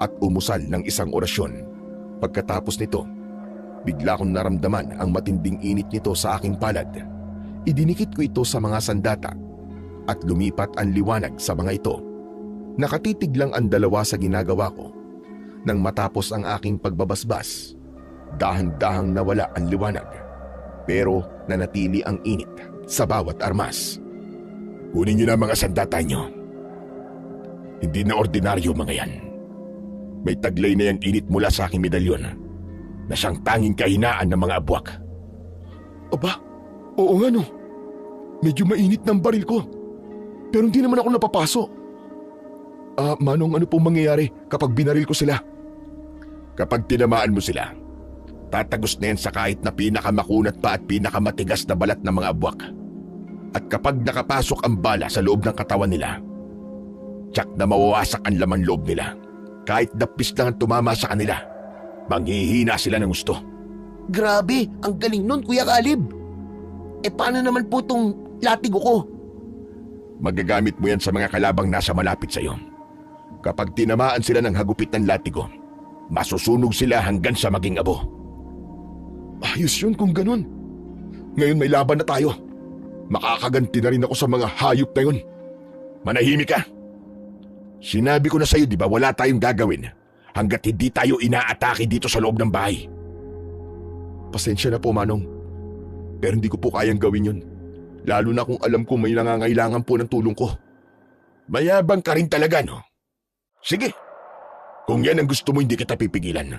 at umusal ng isang orasyon. Pagkatapos nito, bigla kong naramdaman ang matinding init nito sa aking palad. Idinikit ko ito sa mga sandata at lumipat ang liwanag sa mga ito. Nakatitig lang ang dalawa sa ginagawa ko. Nang matapos ang aking pagbabasbas, dahan-dahang nawala ang liwanag. Pero nanatili ang init sa bawat armas. Kunin niyo na mga sandata niyo. Hindi na ordinaryo mga yan. May taglay na yung init mula sa aking medalyon na siyang tanging kahinaan ng mga abwak. Aba, oo nga no. Medyo mainit ng baril ko. Pero hindi naman ako napapaso. Manong, ano pong mangyayari kapag binaril ko sila? Kapag tinamaan mo sila, tatagos na yan sa kahit na pinakamakunat pa at pinakamatigas na balat ng mga abwak. At kapag nakapasok ang bala sa loob ng katawan nila, tiyak na mawawasak ang laman loob nila. Kahit dapis lang ang tumama sa kanila, manghihina sila ng gusto. Grabe, ang galing nun Kuya Caleb. Paano naman po tong latigo ko? Magagamit mo yan sa mga kalabang nasa malapit sa iyo. Kapag tinamaan sila ng hagupit ng latigo, masusunog sila hanggang sa maging abo. Ayos yun kung ganun. Ngayon may laban na tayo. Makakaganti na rin ako sa mga hayop na yun. Manahimik ka. Sinabi ko na sa'yo, di ba, wala tayong gagawin hanggat hindi tayo inaatake dito sa loob ng bahay. Pasensya na po, Manong. Pero hindi ko po kayang gawin yun. Lalo na kung alam ko may nangangailangan po ng tulong ko. Mayabang ka rin talaga, no? Sige. Kung yan ang gusto mo, hindi kita pipigilan.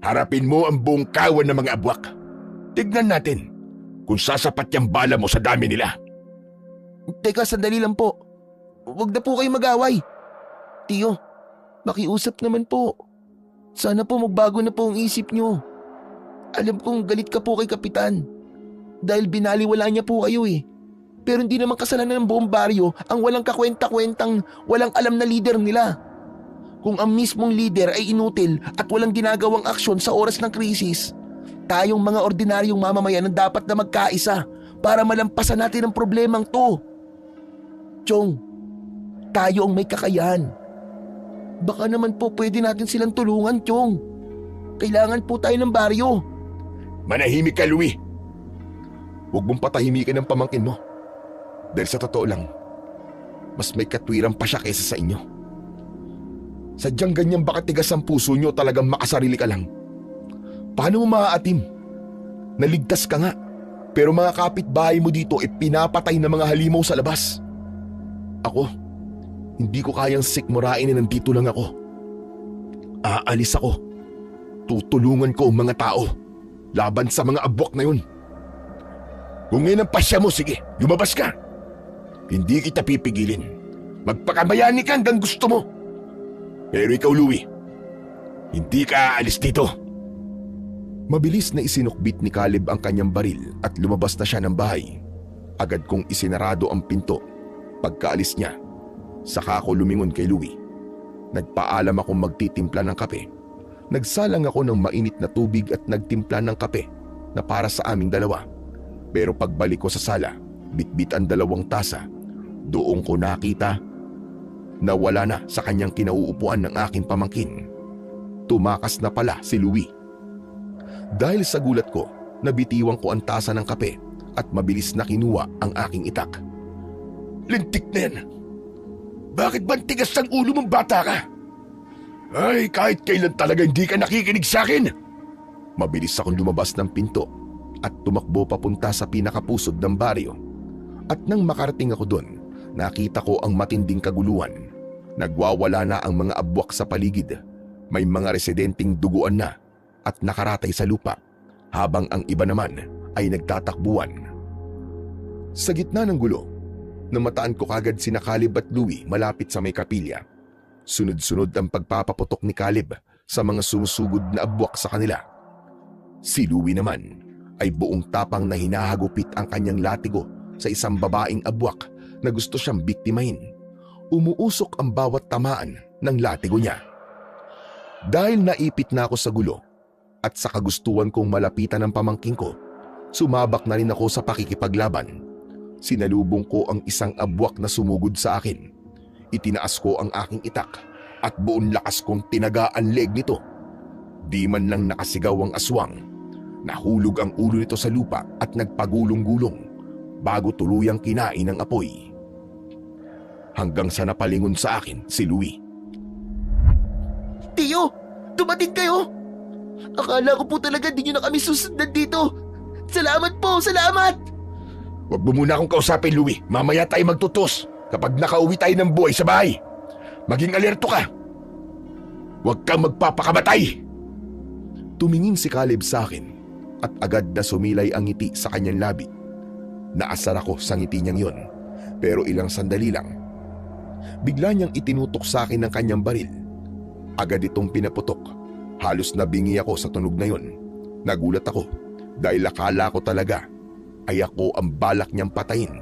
Harapin mo ang buong kawan ng mga abwak. Tignan natin kung sasapat yung bala mo sa dami nila. Teka, sandali lang po. Huwag na po kayo mag-away. Tiyo, makiusap naman po. Sana po magbago na po ang isip nyo. Alam kong galit ka po kay Kapitan. Dahil binaliwala niya po kayo eh. Pero hindi naman kasalanan ng buong baryo ang walang kakwenta-kwentang walang alam na leader nila. Kung ang mismong leader ay inutil at walang ginagawang aksyon sa oras ng krisis, tayong mga ordinaryong mamamayan ang dapat na magkaisa para malampasan natin ang problemang to. Chong, tayo ang may kakayahan. Baka naman po pwede natin silang tulungan, Chong. Kailangan po tayo ng baryo. Manahimik ka, Louie. Huwag mong patahimikin ang pamangkin mo. Dahil sa totoo lang, mas may katwiran pa siya kaysa sa inyo. Sadyang ganyan baka tigas ang puso nyo, talagang makasarili ka lang. Paano mo maaatim? Naligtas ka nga, pero mga kapitbahay mo dito pinapatay ng mga halimaw sa labas. Ako, hindi ko kayang sikmurain na nandito lang ako. Aalis ako. Tutulungan ko ang mga tao laban sa mga abwak na yun. Kung ngayon ang pasya mo, sige, lumabas ka. Hindi kita pipigilin. Magpakabayani ka hanggang gusto mo. Pero ikaw, Louie, hindi ka aalis dito. Mabilis na isinukbit ni Caleb ang kanyang baril at lumabas na siya ng bahay. Agad kong isinarado ang pinto. Pagkaalis niya, saka ako lumingon kay Louie. Nagpaalam akong magtitimpla ng kape. Nagsalang ako ng mainit na tubig at nagtimpla ng kape na para sa aming dalawa. Pero pagbalik ko sa sala, bitbit ang 2 tasa. Doon ko nakita na wala na sa kanyang kinauupuan ng aking pamangkin. Tumakas na pala si Louie. Dahil sa gulat ko, nabitiwang ko ang tasa ng kape at mabilis na kinuha ang aking itak. Lintik na yan! Bakit ba tigas ang ulo mong bata ka? Ay, kahit kailan talaga hindi ka nakikinig sa akin! Mabilis akong lumabas ng pinto at tumakbo papunta sa pinakapusod ng baryo. At nang makarating ako doon, nakita ko ang matinding kaguluhan. Nagwawala na ang mga abwak sa paligid. May mga residenteng duguan na at nakaratay sa lupa, habang ang iba naman ay nagtatakbuhan. Sa gitna ng gulo, namataan ko kagad sina Caleb at Louie malapit sa may kapilya. Sunod-sunod ang pagpapaputok ni Caleb sa mga sumusugod na abwak sa kanila. Si Louie naman ay buong tapang na hinahagupit ang kanyang latigo sa isang babaeng abwak na gusto siyang biktimahin. Umuusok ang bawat tamaan ng latigo niya. Dahil naipit na ako sa gulo at sa kagustuhan kong malapitan ng pamangkin ko, sumabak na rin ako sa pakikipaglaban. Sinalubong ko ang isang abwak na sumugod sa akin. Itinaas ko ang aking itak at buong lakas kong tinaga ang leg nito. Di man lang nakasigaw ang aswang. Nahulog ang ulo nito sa lupa at nagpagulong-gulong bago tuluyang kinain ng apoy. Hanggang sa napalingon sa akin si Louie. Tiyo, dumating kayo! Akala ko po talaga di nyo na kami susundan dito. Salamat po, salamat! Huwag mo muna akong kausapin, Louie. Mamaya tayo magtutos kapag nakauwi tayo ng buhay sa bahay. Maging alerto ka. Huwag kang magpapakamatay! Tumingin si Caleb sa akin at agad na sumilay ang ngiti sa kanyang labi. Naasar ako sa ngiti niyang yon, pero ilang sandali lang. Bigla niyang itinutok sa akin ang kanyang baril. Agad itong pinaputok. Halos nabingi ako sa tunog na yon. Nagulat ako dahil akala ko talaga ay ako ang balak niyang patayin.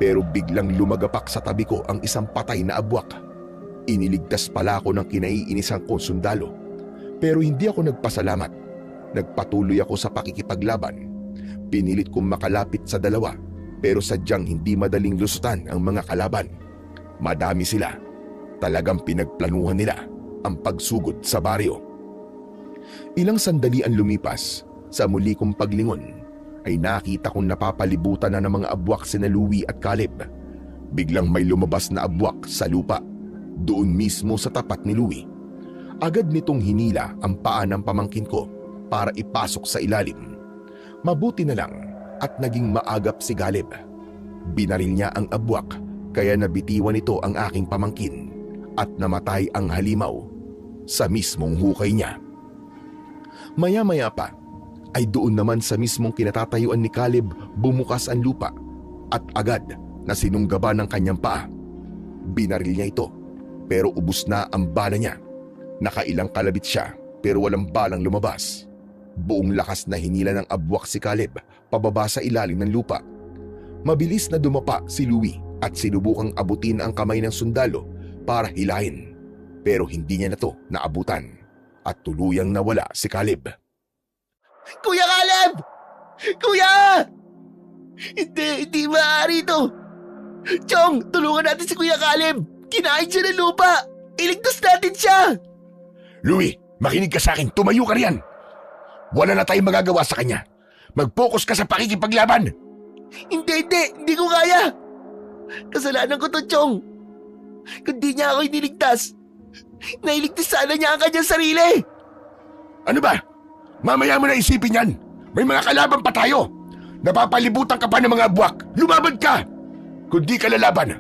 Pero biglang lumagapak sa tabi ko ang isang patay na abwak. Iniligtas pala ako ng kinaiinisang kong sundalo. Pero hindi ako nagpasalamat. Nagpatuloy ako sa pakikipaglaban. Pinilit kong makalapit sa dalawa, pero sadyang hindi madaling lusutan ang mga kalaban. Madami sila. Talagang pinagplanuhan nila ang pagsugod sa baryo. Ilang sandali ang lumipas. Sa muli kong paglingon ay nakita kong napapalibutan na ng mga abwak sina Louie at Caleb. Biglang may lumabas na abwak sa lupa, doon mismo sa tapat ni Louie. Agad nitong hinila ang paa ng pamangkin ko para ipasok sa ilalim. Mabuti na lang at naging maagap si Caleb. Binaril niya ang abwak kaya nabitiwan nito ang aking pamangkin at namatay ang halimaw sa mismong hukay niya. Maya-maya pa ay doon naman sa mismong kinatatayuan ni Caleb bumukas ang lupa at agad na sinunggaba ng kanyang paa. Binaril niya ito pero ubos na ang bala niya. Nakailang kalabit siya pero walang balang lumabas. Buong lakas na hinila ng abwak si Caleb pababa sa ilalim ng lupa. Mabilis na dumapa si Louie at sinubukang abutin ang kamay ng sundalo para hilahin. Pero hindi niya na to naabutan at tuluyang nawala si Caleb. Kuya Caleb! Kuya! Hindi maaari ito. Chong, tulungan natin si Kuya Caleb! Kinain siya ng lupa! Iligtas natin siya! Louie, makinig ka sa akin. Tumayo ka riyan. Wala na tayong magagawa sa kanya. Mag-focus ka sa pakikipaglaban. Hindi ko kaya! Kasalanan ko to, Chong. Kung di niya ako iniligtas, nailigtas sana niya ang kanyang sarili. Ano ba? Mamaya mo na isipin yan. May mga kalaban pa tayo. Napapalibutan ka pa ng mga buwak. Lumaban ka! Kung di ka lalaban,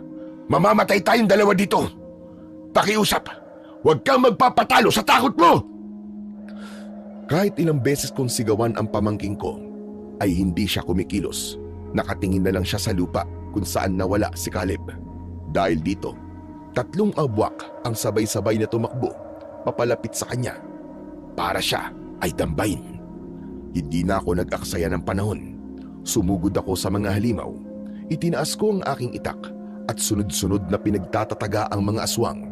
mamamatay tayong dalawa dito. Pakiusap, huwag kang magpapatalo sa takot mo! Kahit ilang beses kong sigawan ang pamangking ko, ay hindi siya kumikilos. Nakatingin na lang siya sa lupa kung saan nawala si Caleb. Dahil dito, 3 abwak ang sabay-sabay na tumakbo papalapit sa kanya para siya ay dambayin. Hindi na ako nag-aksaya ng panahon. Sumugod ako sa mga halimaw. Itinaas ko ang aking itak at sunod-sunod na pinagtatataga ang mga aswang.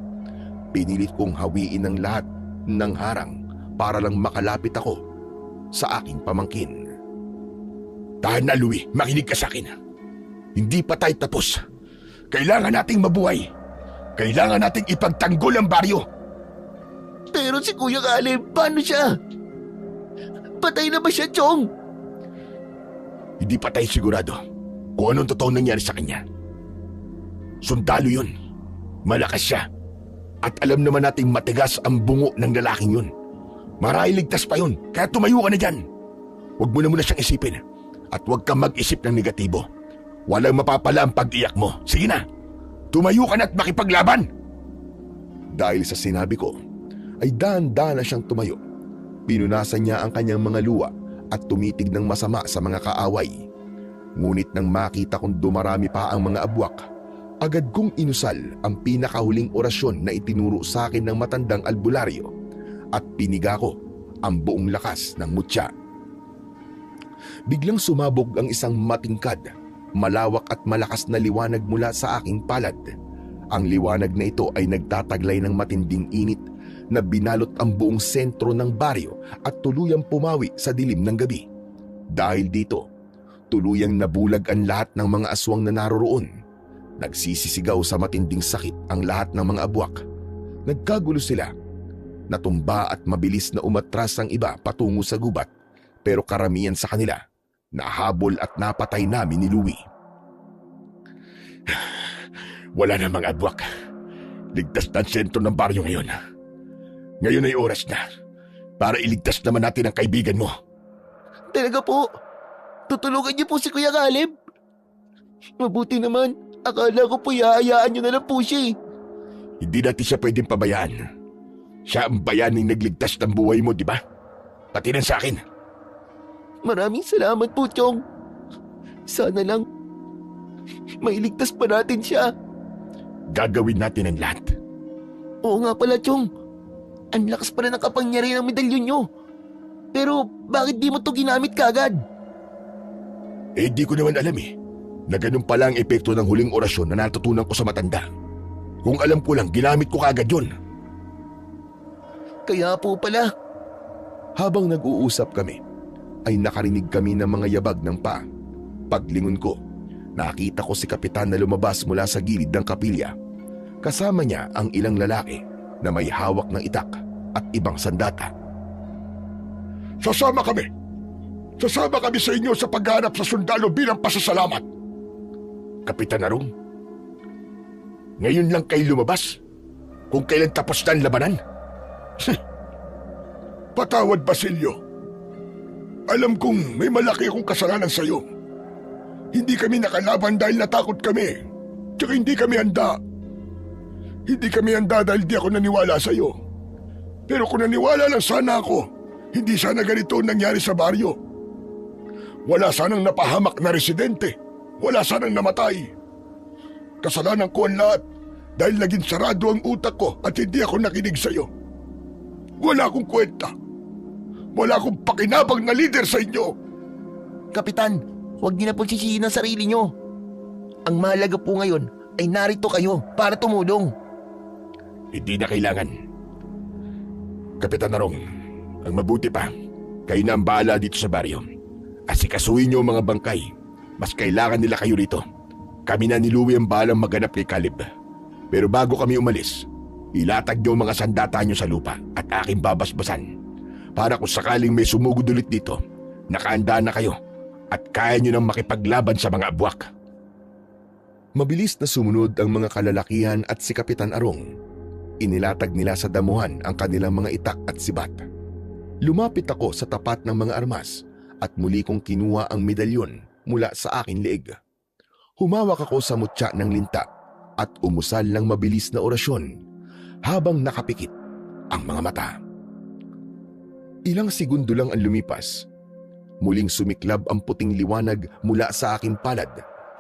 Pinilit kong hawiin ang lahat ng harang para lang makalapit ako sa aking pamangkin. Tahan na, Louie. Makinig ka sa akin. Hindi pa tayo tapos. Kailangan nating mabuhay. Kailangan nating ipagtanggol ang baryo. Pero si Kuya Caleb, paano siya? Patay na ba siya, Chong? Hindi pa tayo sigurado kung anong totoong nangyari sa kanya. Sundalo yun. Malakas siya. At alam naman nating matigas ang bungo ng lalaking yun. Marahil ligtas pa yun, kaya tumayo ka na dyan. Huwag mo na muna siyang isipin. At huwag kang mag-isip ng negatibo. Walang mapapala ang pag-iyak mo. Sige na, tumayo ka na at makipaglaban. Dahil sa sinabi ko, ay dahan-dahan na siyang tumayo. Pinunasan niya ang kanyang mga luwa at tumitig ng masama sa mga kaaway. Ngunit nang makita kong dumarami pa ang mga abwak, agad kong inusal ang pinakahuling orasyon na itinuro sa akin ng matandang albularyo at piniga ko ang buong lakas ng mutya. Biglang sumabog ang isang matingkad, malawak at malakas na liwanag mula sa aking palad. Ang liwanag na ito ay nagtataglay ng matinding init na binalot ang buong sentro ng baryo at tuluyang pumawi sa dilim ng gabi. Dahil dito, tuluyang nabulag ang lahat ng mga aswang na naroroon. Nagsisisigaw sa matinding sakit ang lahat ng mga abwak. Nagkagulo sila. Natumba at mabilis na umatras ang iba patungo sa gubat, pero karamihan sa kanila nahabol at napatay namin ni Louie. Wala na mga abwak. Ligtas na ang sentro ng baryo ngayon. Ngayon ay oras na para iligtas naman natin ang kaibigan mo. Talaga po? Tutulungan niyo po si Kuya Caleb? Mabuti naman. Akala ko po ihahayaan niyo na lang po siya eh. Hindi natin siya pwedeng pabayaan. Siya ang bayaning nagligtas ng buhay mo, di ba? Pati na sa akin. Maraming salamat po, Chong. Sana lang mailigtas pa natin siya. Gagawin natin ang lahat. Oo nga pala, Chong. Ang lakas pala ng kapangyarihan ng medalyon nyo. Pero bakit di mo to ginamit kagad? Eh di ko naman alam na ganun pala ang epekto ng huling orasyon na natutunan ko sa matanda. Kung alam ko lang, ginamit ko kagad yun. Kaya po pala. Habang nag-uusap kami, ay nakarinig kami ng mga yabag ng paa. Paglingon ko, nakita ko si Kapitan na lumabas mula sa gilid ng kapilya. Kasama niya ang ilang lalaki na may hawak ng itak at ibang sandata. Sasama kami! Sasama kami sa inyo sa paghanap sa sundalo bilang pasasalamat. Kapitan Narong, ngayon lang kayo lumabas? Kung kailan tapos na ang labanan? Patawad, Basilio. Alam kong may malaki akong kasalanan sa iyo. Hindi kami nakalaban dahil natakot kami. Tsaka hindi kami handa. Hindi kami handa dahil di ako naniwala sa iyo. Pero kung naniwala lang sana ako, hindi sana ganito nangyari sa baryo. Wala sanang napahamak na residente. Wala sanang namatay. Kasalanan ko ang lahat dahil naging sarado ang utak ko at hindi ako nakinig sa iyo. Wala akong kwenta. Wala akong pakinabang na leader sa inyo. Kapitan, huwag niyo na po sisihin ang sarili niyo. Ang mahalaga po ngayon ay narito kayo para tumulong. Hindi na kailangan. Kapitan Narong, ang mabuti pa, kayo na ang bahala dito sa baryo. Asikasuhin niyo ang mga bangkay. Mas kailangan nila kayo rito. Kami na ni Louie ang bahalang maganap kay Caleb. Pero bago kami umalis, ilatag niyo ang mga sandata niyo sa lupa at aking babasbasan. Para kung sakaling may sumugod ulit dito, nakaanda na kayo at kaya niyo nang makipaglaban sa mga abwak. Mabilis na sumunod ang mga kalalakihan at si Kapitan Arong. Inilatag nila sa damuhan ang kanilang mga itak at sibat. Lumapit ako sa tapat ng mga armas at muli kong kinuha ang medalyon mula sa aking leeg. Humawak ako sa mutya ng linta at umusal ng mabilis na orasyon habang nakapikit ang mga mata. Ilang segundo lang ang lumipas. Muling sumiklab ang puting liwanag mula sa aking palad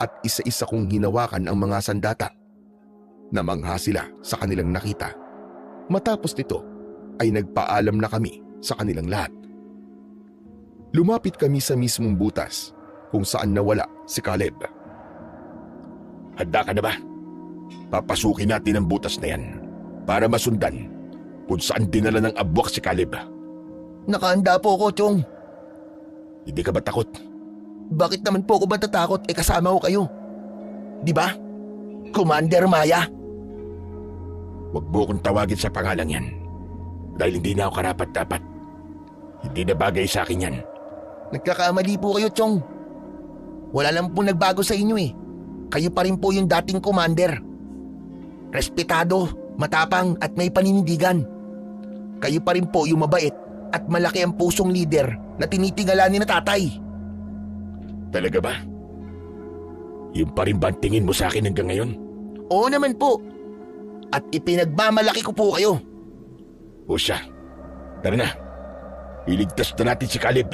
at isa-isa kong hinawakan ang mga sandata. Namangha sila sa kanilang nakita. Matapos nito ay nagpaalam na kami sa kanilang lahat. Lumapit kami sa mismong butas kung saan nawala si Caleb. Handa ka na ba? Papasukin natin ang butas na yan para masundan kung saan dinala ng abwak si Caleb. Nakahanda po ako, Chong. Hindi ka ba takot? Bakit naman po ako matatakot kasama ko kayo? Di ba? Commander Maya. Huwag mo akong tawagin sa pangalang yan dahil hindi na ako karapat-dapat. Hindi na bagay sa akin yan. Nagkakamali po kayo, Chong. Wala lang po nagbago sa inyo eh. Kayo pa rin po yung dating commander. Respetado, matapang at may paninindigan. Kayo pa rin po yung mabait at malaki ang pusong leader na tinitingala ni na tatay. Talaga ba? Yung pa rin ba ang tingin mo sa akin hanggang ngayon? Oo naman po. At ipinagmamalaki ko po kayo. O siya, tara na. Iligtas na natin si Caleb.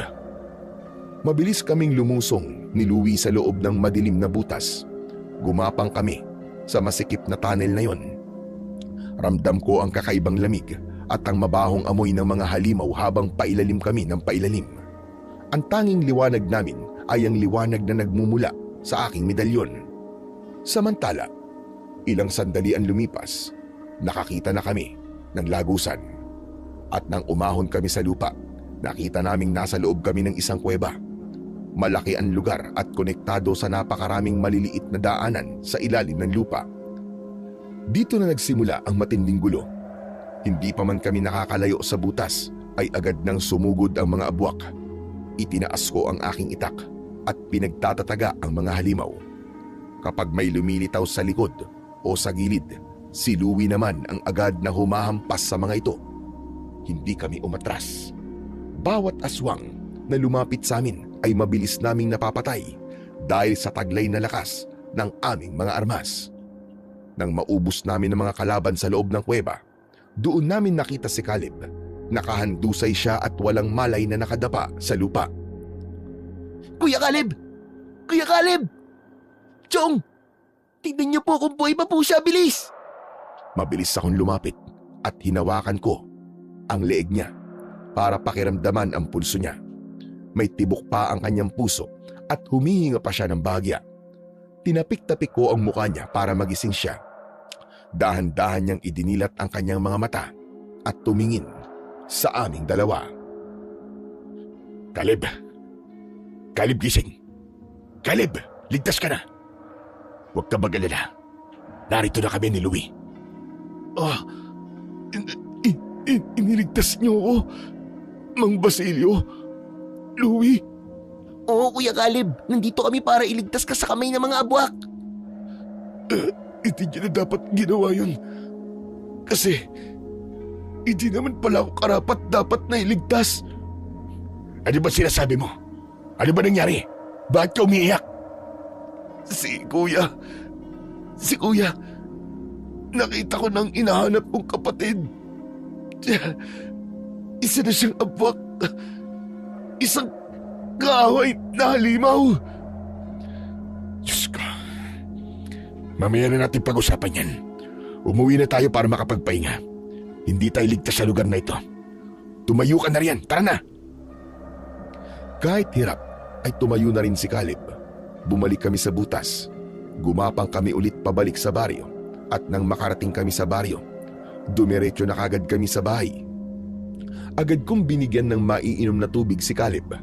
Mabilis kaming lumusong ni Louie sa loob ng madilim na butas. Gumapang kami sa masikip na tunnel na yon. Ramdam ko ang kakaibang lamig at ang mabahong amoy ng mga halimaw habang pailalim kami ng pailalim. Ang tanging liwanag namin ay ang liwanag na nagmumula sa aking medalyon. Samantala, ilang sandali ang lumipas, nakakita na kami ng lagusan. At nang umahon kami sa lupa, nakita naming nasa loob kami ng isang kuweba. Malaki ang lugar at konektado sa napakaraming maliliit na daanan sa ilalim ng lupa. Dito na nagsimula ang matinding gulo. Hindi pa man kami nakakalayo sa butas ay agad nang sumugod ang mga abwak. Itinaas ko ang aking itak at pinagtatataga ang mga halimaw. Kapag may lumilitaw sa likod o sa gilid, si Louie naman ang agad na humahampas sa mga ito. Hindi kami umatras. Bawat aswang na lumapit sa amin ay mabilis naming napapatay dahil sa taglay na lakas ng aming mga armas. Nang maubos namin ang mga kalaban sa loob ng kuweba, doon namin nakita si Caleb. Nakahandusay siya at walang malay na nakadapa sa lupa. Kuya Caleb! Kuya Caleb! Chong! Tignan niyo po kung buhay pa po siya, bilis! Mabilis akong lumapit at hinawakan ko ang leeg niya para pakiramdaman ang pulso niya. May tibok pa ang kanyang puso at humihinga pa siya ng bahagya. Tinapik-tapik ko ang mukha niya para magising siya. Dahan-dahan niyang idinilat ang kanyang mga mata at tumingin sa aming dalawa. Caleb! Caleb, gising! Caleb, ligtas ka na! Huwag ka mag-alala. Narito na kami ni Louie. Iniligtas niyo ako, Mang Basilio. Louie? Oo, Kuya Caleb. Nandito kami para iligtas ka sa kamay ng mga abwak. Hindi niyo na dapat ginawa yun. Kasi hindi naman pala ako karapat dapat na iligtas. Ano ba sinasabi mo? Ano ba nangyari? Bakit ka umiiyak? Si Kuya, nakita ko nang inahanap kong kapatid. Isa na siyang abwak. Isang kaaway na halimaw. Diyos ko. Mamaya na natin pag-usapan yan. Umuwi na tayo para makapagpahinga. Hindi tayo ligtas sa lugar na ito. Tumayo ka na riyan. Tara na. Kahit hirap, ay tumayo na rin si Caleb. Bumalik kami sa butas. Gumapang kami ulit pabalik sa baryo. At nang makarating kami sa baryo, dumiretso na kagad kami sa bahay. Agad kong binigyan ng maiinom na tubig si Caleb.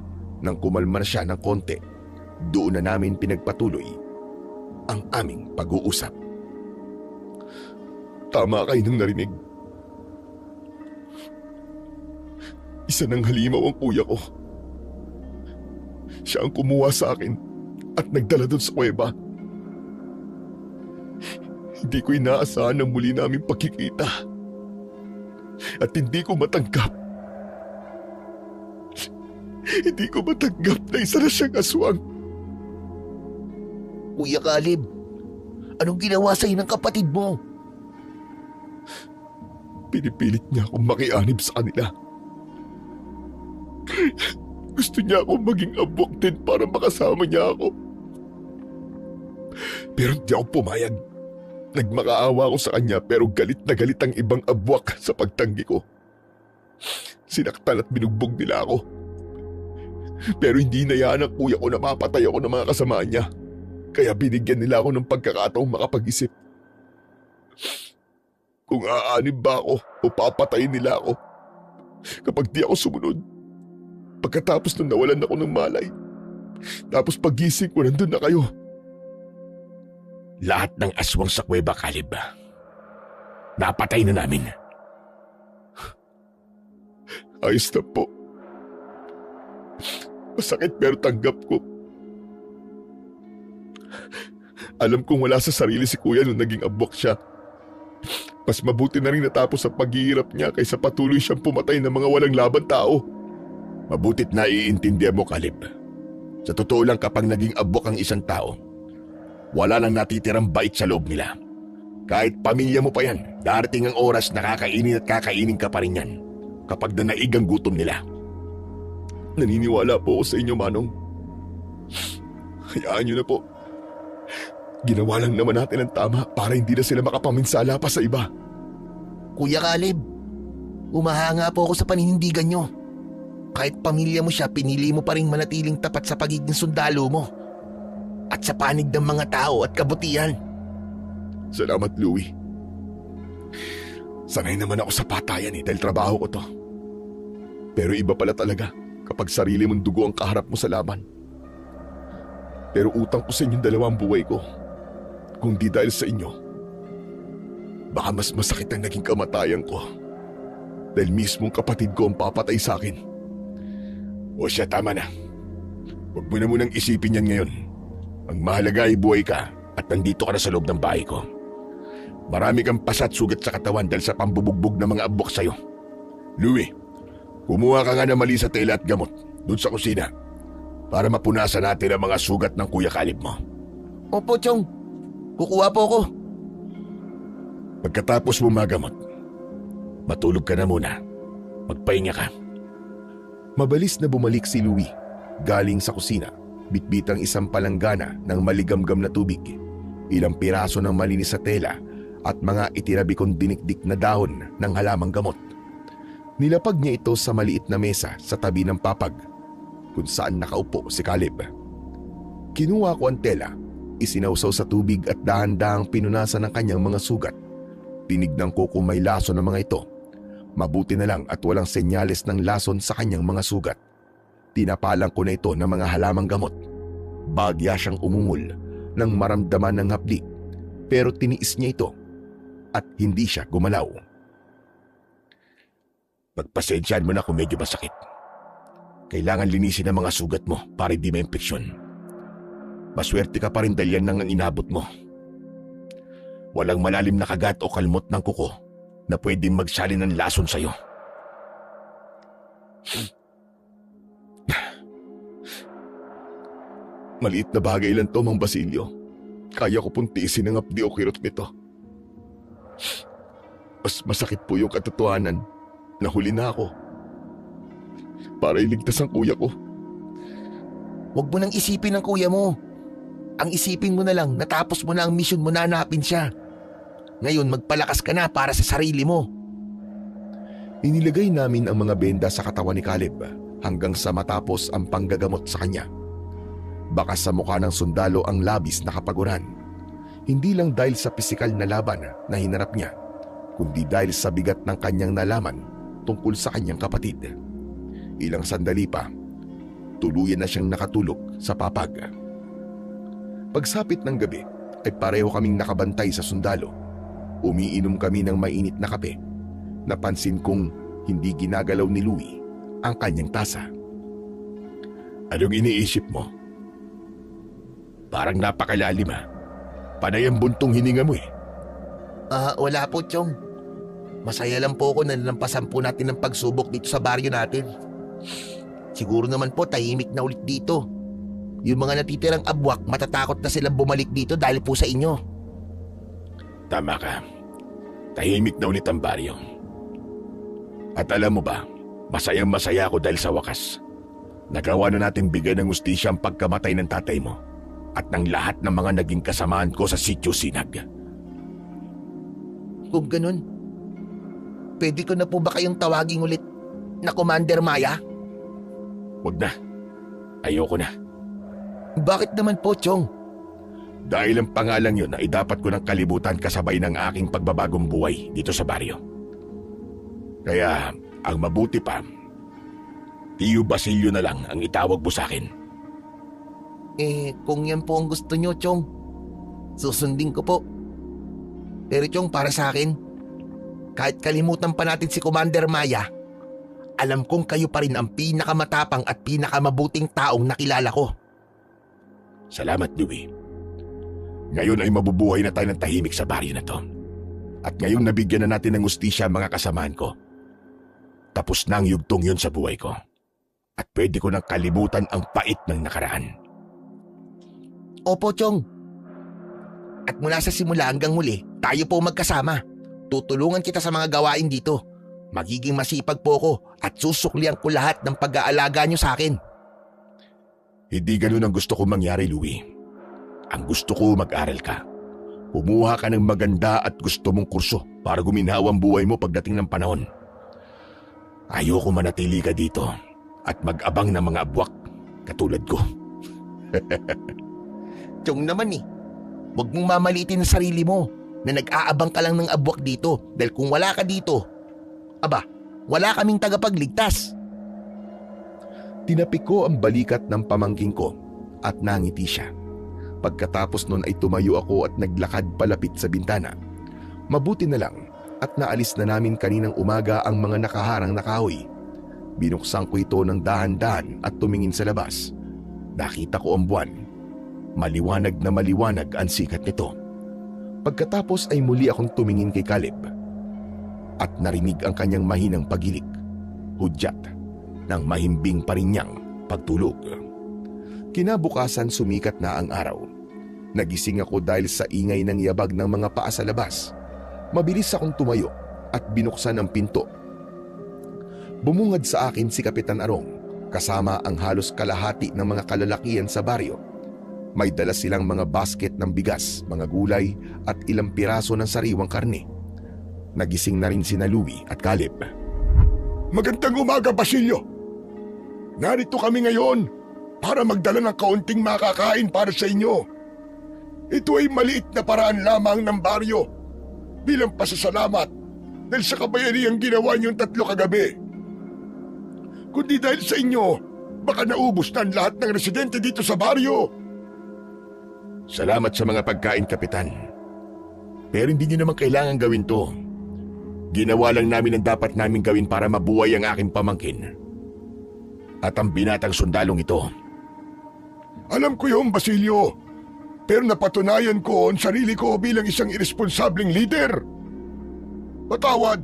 Nang kumalma na siya ng konti, doon na namin pinagpatuloy ang aming pag-uusap. Tama kayo nang narinig. Isa ng halimaw ang kuya ko. Siya ang kumuha sa akin at nagdala doon sa kuweba. Hindi ko inaasahan ang muli naming pagkikita. At hindi ko matanggap. Hindi ko matanggap na isa na siyang aswang. Kuya Caleb, anong ginawa sa'yo ng kapatid mo? Pinipilit niya akong makianib sa kanila. Gusto niya akong maging abwak din para makasama niya ako. Pero hindi ako pumayag. Nagmakaawa ako sa kanya pero galit na galit ang ibang abwak sa pagtanggi ko. Sinaktan at binugbog nila ako. Pero hindi inayaan ng kuya ko na mapatay ako ng mga kasama niya. Kaya binigyan nila ako ng pagkakataong makapag-isip. Kung aanib ba ako o papatayin nila ako kapag di ako sumunod. Pagkatapos nung nawalan ako ng malay. Tapos pagising ko nandun na kayo. Lahat ng aswang sa kuweba, Caleb. Napatay na namin. Ayos na po. Masakit pero tanggap ko. Alam kong wala sa sarili si kuya nung naging abwak siya. Mas mabuti na rin natapos ang paghihirap niya kaysa patuloy siyang pumatay ng mga walang laban tao. Mabutit na iintindihan mo, Caleb. Sa totoo lang kapag naging abwak ang isang tao, wala nang natitirang bait sa loob nila. Kahit pamilya mo pa yan, darating ang oras na kakainin at kakainin ka pa rin yan kapag nanaig ang gutom nila. Naniniwala po ako sa inyo, Manong. Hayaan niyo na po. Ginawa lang naman natin ang tama para hindi na sila makapaminsala pa sa iba. Kuya Caleb, umahanga po ako sa paninindigan nyo. Kahit pamilya mo siya, pinili mo pa rin manatiling tapat sa pagiging sundalo mo. At sa panig ng mga tao at kabutihan. Salamat, Louie. Sanay naman ako sa patayan dahil trabaho ko to. Pero iba pala talaga kapag sarili mong dugo ang kaharap mo sa laban. Pero utang ko sa inyong dalawang buhay ko. Kung di dahil sa inyo, baka mas masakit ang naging kamatayan ko. Dahil mismong kapatid ko ang papatay sa akin. O siya, tama na. Huwag mo na munang isipin yan ngayon. Ang mahalaga ay buhay ka at nandito ka na sa loob ng bahay ko. Marami kang pasat sugat sa katawan dahil sa pambubugbog ng mga abok sa'yo. Louie, kumuha ka nga ng mali sa tela at gamot doon sa kusina para mapunasan natin ang mga sugat ng Kuya Caleb mo. Opo, Chong. Kukuha po ako. Pagkatapos mo magamot, matulog ka na muna. Magpahinga ka. Mabilis na bumalik si Louie galing sa kusina, bitbitang isang palanggana ng maligamgam na tubig, ilang piraso ng malinis sa tela at mga itinabi kong dinikdik na dahon ng halamang gamot. Nilapag niya ito sa maliit na mesa sa tabi ng papag kung saan nakaupo si Caleb. Kinuha ko ang tela, isinawsaw sa tubig at dahan-dahang pinunasan ng kanyang mga sugat. Tinignan ko kung may lason ng mga ito. Mabuti na lang at walang senyales ng lason sa kanyang mga sugat. Tinapalang ko na ito ng mga halamang gamot. Bagya siyang umungol nang maramdaman ng hapdi, pero tiniis niya ito at hindi siya gumalaw. Pagpasensyaan mo na kung medyo masakit. Kailangan linisin ang mga sugat mo para hindi ma-impeksyon. Maswerte ka pa rin dahil yan ang inabot mo. Walang malalim na kagat o kalmot ng kuko na pwedeng magsalin ng lason sa'yo. Maliit na bagay lang to, Mang Basilio. Kaya ko pong tiisin ang hapdi o kirot nito. Mas masakit po yung katotohanan na huli na ako para iligtas ang kuya ko. Huwag mo nang isipin ang kuya mo. Ang isipin mo na lang, natapos mo na ang misyon mo na hanapin siya. Ngayon magpalakas ka na para sa sarili mo. Inilagay namin ang mga benda sa katawan ni Caleb hanggang sa matapos ang panggagamot sa kanya. Baka sa mukha ng sundalo ang labis na kapaguran. Hindi lang dahil sa pisikal na laban na hinarap niya, kundi dahil sa bigat ng kanyang nalaman tungkol sa kanyang kapatid. Ilang sandali pa, tuluyan na siyang nakatulog sa papag. Pagsapit ng gabi, ay pareho kaming nakabantay sa sundalo. Umiinom kami ng mainit na kape. Napansin kong hindi ginagalaw ni Louie ang kanyang tasa. Anong iniisip mo? Parang napakalalim ha. Panay ang buntong hininga mo eh. Wala po, Chong. Masaya lang po ako na nalampasan po natin ang pagsubok dito sa baryo natin. Siguro naman po tahimik na ulit dito. Yung mga natitirang abwak matatakot na silang bumalik dito dahil po sa inyo. Tama ka. Tahimik na ulit ang baryo. At alam mo ba, masayang masaya ako dahil sa wakas. Nagawa na natin bigyan ng ustisya ang pagkamatay ng tatay mo at ng lahat ng mga naging kasamaan ko sa Sitio Sinag. Kung ganun, pwede ko na po ba kayong tawagin ulit na Commander Maya? Huwag na. Ayoko na. Bakit naman po, Chong? Dahil ang pangalang yun ay dapat ko ng kalibutan kasabay ng aking pagbabagong buhay dito sa baryo. Kaya ang mabuti pa, Tio Basilio na lang ang itawag mo sa akin. Kung yan po ang gusto nyo, Chong, susundin ko po. Pero Chong, para sa akin, kahit kalimutan pa natin si Commander Maya, alam kong kayo pa rin ang pinakamatapang at pinakamabuting taong nakilala ko. Salamat, Louie. Ngayon ay mabubuhay na tayo ng tahimik sa baryo na to. At ngayong nabigyan na natin ng ustisya ang mga kasamaan ko, tapos na ang yugtong yun sa buhay ko. At pwede ko nang kalimutan ang pait ng nakaraan. Opo, Chong. At mula sa simula hanggang huli, tayo po magkasama. Tutulungan kita sa mga gawain dito. Magiging masipag po ako at susuklian ko lahat ng pag-aalaga nyo sa akin. Hindi ganun ang gusto ko mangyari, Louie. Ang gusto ko mag-aral ka. Kumuha ka ng maganda at gusto mong kurso para guminhawa ang buhay mo pagdating ng panahon. Ayoko manatili ka dito at mag-abang ng mga abwak katulad ko. Chong naman huwag mong mamalitin ang sarili mo na nag-aabang ka lang ng abwak dito dahil kung wala ka dito, wala kaming tagapagligtas. Tinapik ko ang balikat ng pamangking ko at nangiti siya. Pagkatapos nun ay tumayo ako at naglakad palapit sa bintana. Mabuti na lang at naalis na namin kaninang umaga ang mga nakaharang na kahoy. Binuksan ko ito ng dahan-dahan at tumingin sa labas. Nakita ko ang buwan. Maliwanag na maliwanag ang sikat nito. Pagkatapos ay muli akong tumingin kay Caleb at narinig ang kanyang mahinang pagilik, hudyat ng mahimbing pa rin niyang pagtulog. Kinabukasan sumikat na ang araw. Nagising ako dahil sa ingay ng yabag ng mga paa sa labas. Mabilis akong tumayo at binuksan ang pinto. Bumungad sa akin si Kapitan Arong kasama ang halos kalahati ng mga kalalakihan sa baryo. May dala silang mga basket ng bigas, mga gulay at ilang piraso ng sariwang karne. Nagising na rin sina Louie at Caleb. Magandang umaga, Basilio. Narito kami ngayon para magdala ng kaunting makakain para sa inyo. Ito ay maliit na paraan lamang ng baryo bilang pasasalamat dahil sa kabayaniang ginawa niyong 3 kagabi. Kundi dahil sa inyo, baka naubos na ang lahat ng residente dito sa baryo. Salamat sa mga pagkain, Kapitan. Pero hindi niyo naman kailangan gawin to. Ginawa lang namin ang dapat namin gawin para mabuhay ang aking pamangkin. At ang binatang sundalong ito. Alam ko yun, Basilio. Pero napatunayan ko ang sarili ko bilang isang irresponsableng leader. Patawad.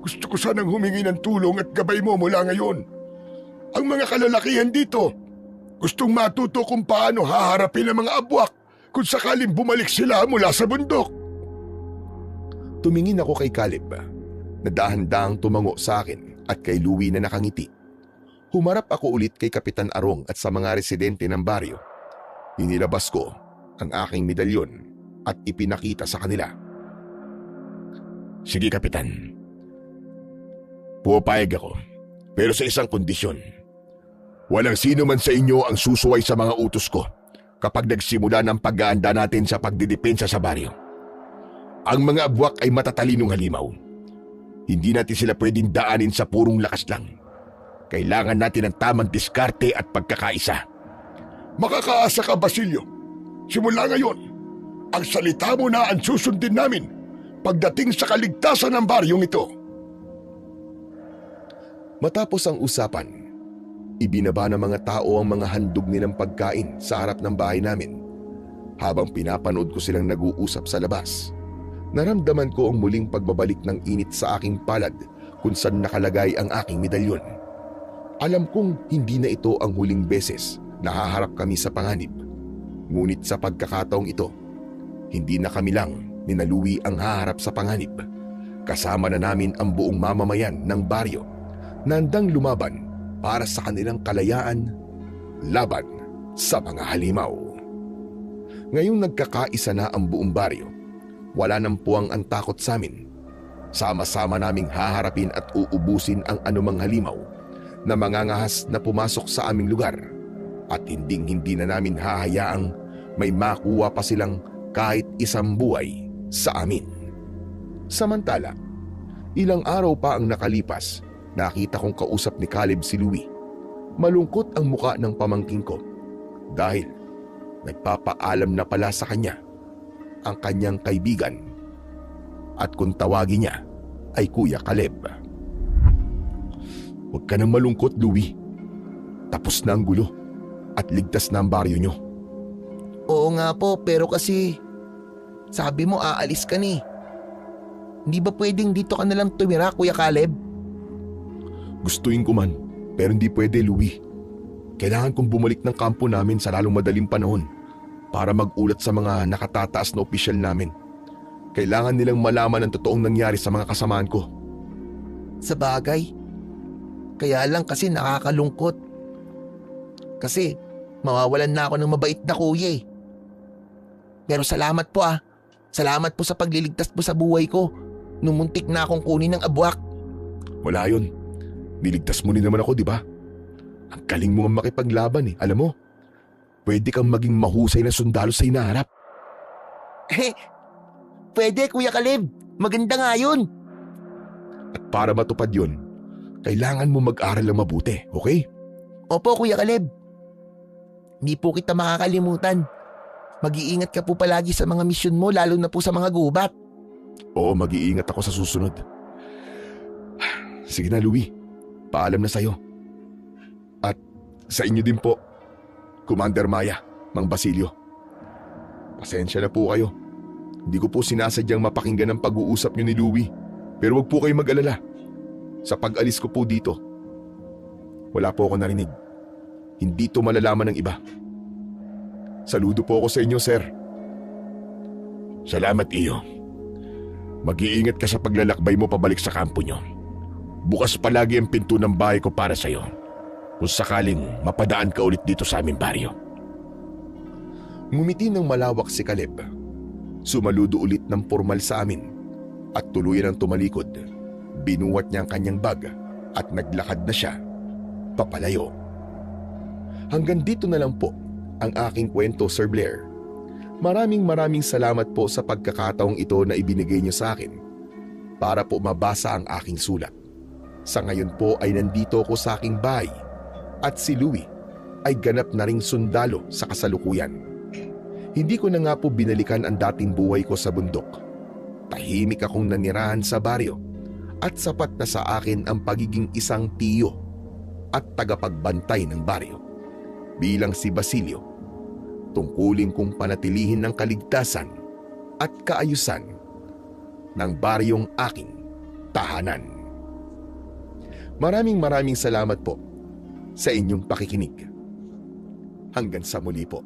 Gusto ko sanang humingi ng tulong at gabay mo mula ngayon. Ang mga kalalakihan dito, gustong matuto kung paano haharapin ang mga abwak kung sakaling bumalik sila mula sa bundok. Tumingin ako kay Caleb na dahan-dahang tumango sa akin at kay Louie na nakangiti. Humarap ako ulit kay Kapitan Arong at sa mga residente ng baryo. Inilabas ko ang aking medalyon at ipinakita sa kanila. Sige, Kapitan. Pupayag ako, pero sa isang kondisyon. Walang sino man sa inyo ang susuway sa mga utos ko kapag nagsimula ng pag-aanda natin sa pagdidepensa sa baryo. Ang mga abwak ay matatalinong halimaw. Hindi natin sila pwedeng daanin sa purong lakas lang. Kailangan natin ng tamang diskarte at pagkakaisa. Makakaasa ka, Basilio. Simula ngayon, Ang salita mo na ang susundin namin pagdating sa kaligtasan ng baryong ito. Matapos ang usapan, ibinaba ng mga tao ang mga handog nilang pagkain sa harap ng bahay namin. Habang pinapanood ko silang nag-uusap sa labas, naramdaman ko ang muling pagbabalik ng init sa aking palad kung saan nakalagay ang aking medalyon. Alam kong hindi na ito ang huling beses na haharap kami sa panganib. Ngunit sa pagkakataong ito, hindi na kami lang ni Louie ang haharap sa panganib. Kasama na namin ang buong mamamayan ng baryo na handang lumaban para sa kanilang kalayaan laban sa mga halimaw. Ngayong nagkakaisa na ang buong baryo, wala nang puwang ang takot sa amin. Sama-sama naming haharapin at uubusin ang anumang halimaw na mangangahas na pumasok sa aming lugar, at hindi na namin hahayaang may makuha pa silang kahit isang buhay sa amin. Samantala, ilang araw pa ang nakalipas, nakita kong kausap ni Caleb si Louie. Malungkot ang muka ng pamangking ko dahil nagpapaalam na pala sa kanya ang kanyang kaibigan, at kung tawagin niya ay Kuya Caleb. Huwag ka nang malungkot, Louie. Tapos na ang gulo at ligtas na ang baryo nyo. Oo nga po, pero kasi sabi mo aalis ka ni. Hindi ba pwedeng dito ka nalang tumira, Kuya Caleb? Gustuin ko man, pero hindi pwede, Louie. Kailangan kong bumalik ng kampo namin sa lalong madaling panahon para mag-ulat sa mga nakatataas na opisyal namin. Kailangan nilang malaman ang totoong nangyari sa mga kasamaan ko. Sa bagay. Kaya lang kasi nakakalungkot. Kasi mawawalan na ako ng mabait na kuya eh. Pero salamat po ah. Salamat po sa pagliligtas mo sa buhay ko nung muntik na akong kunin ng abwak. Wala yun. Niligtas mo rin naman ako, di ba? Ang galing mo nga makipaglaban eh. Alam mo, pwede kang maging mahusay na sundalo sa hinaharap. Pwede, Kuya Caleb. Maganda nga yun. At para matupad yun, kailangan mo mag-aral ng mabuti, okay? Opo, Kuya Caleb. Hindi po kita makakalimutan. Mag-iingat ka po palagi sa mga misyon mo, lalo na po sa mga gubat. Oo, mag-iingat ako sa susunod. Sige na, Louie. Paalam na sa'yo. At sa inyo din po, Commander Maya, Mang Basilio. Pasensya na po kayo. Hindi ko po sinasadyang mapakinggan ang pag-uusap niyo ni Louie. Pero wag po kayong mag-alala. Sa pag-alis ko po dito, wala po ako narinig. Hindi to malalaman ng iba. Saludo po ako sa inyo, sir. Salamat, iyo. Mag-iingat ka sa paglalakbay mo pabalik sa kampo nyo. Bukas palagi ang pinto ng bahay ko para sa'yo kung sakaling mapadaan ka ulit dito sa aming baryo. Ngumiti ng malawak si Caleb. Sumaludo ulit ng formal sa amin at tuluyan ang tumalikod. Binuwat niya ang kanyang bag at naglakad na siya papalayo. Hanggang dito na lang po ang aking kwento, Sir Blair. Maraming salamat po sa pagkakataong ito na ibinigay niyo sa akin para po mabasa ang aking sulat. Sa ngayon po ay nandito ako sa aking bahay at si Louie ay ganap na ring sundalo sa kasalukuyan. Hindi ko na nga po binalikan ang dating buhay ko sa bundok. Tahimik akong nanirahan sa baryo at sapat na sa akin ang pagiging isang tiyo at tagapagbantay ng baryo. Bilang si Basilio, tungkulin kong panatilihin ng kaligtasan at kaayusan ng baryong aking tahanan. Maraming salamat po sa inyong pakikinig. Hanggang sa muli po.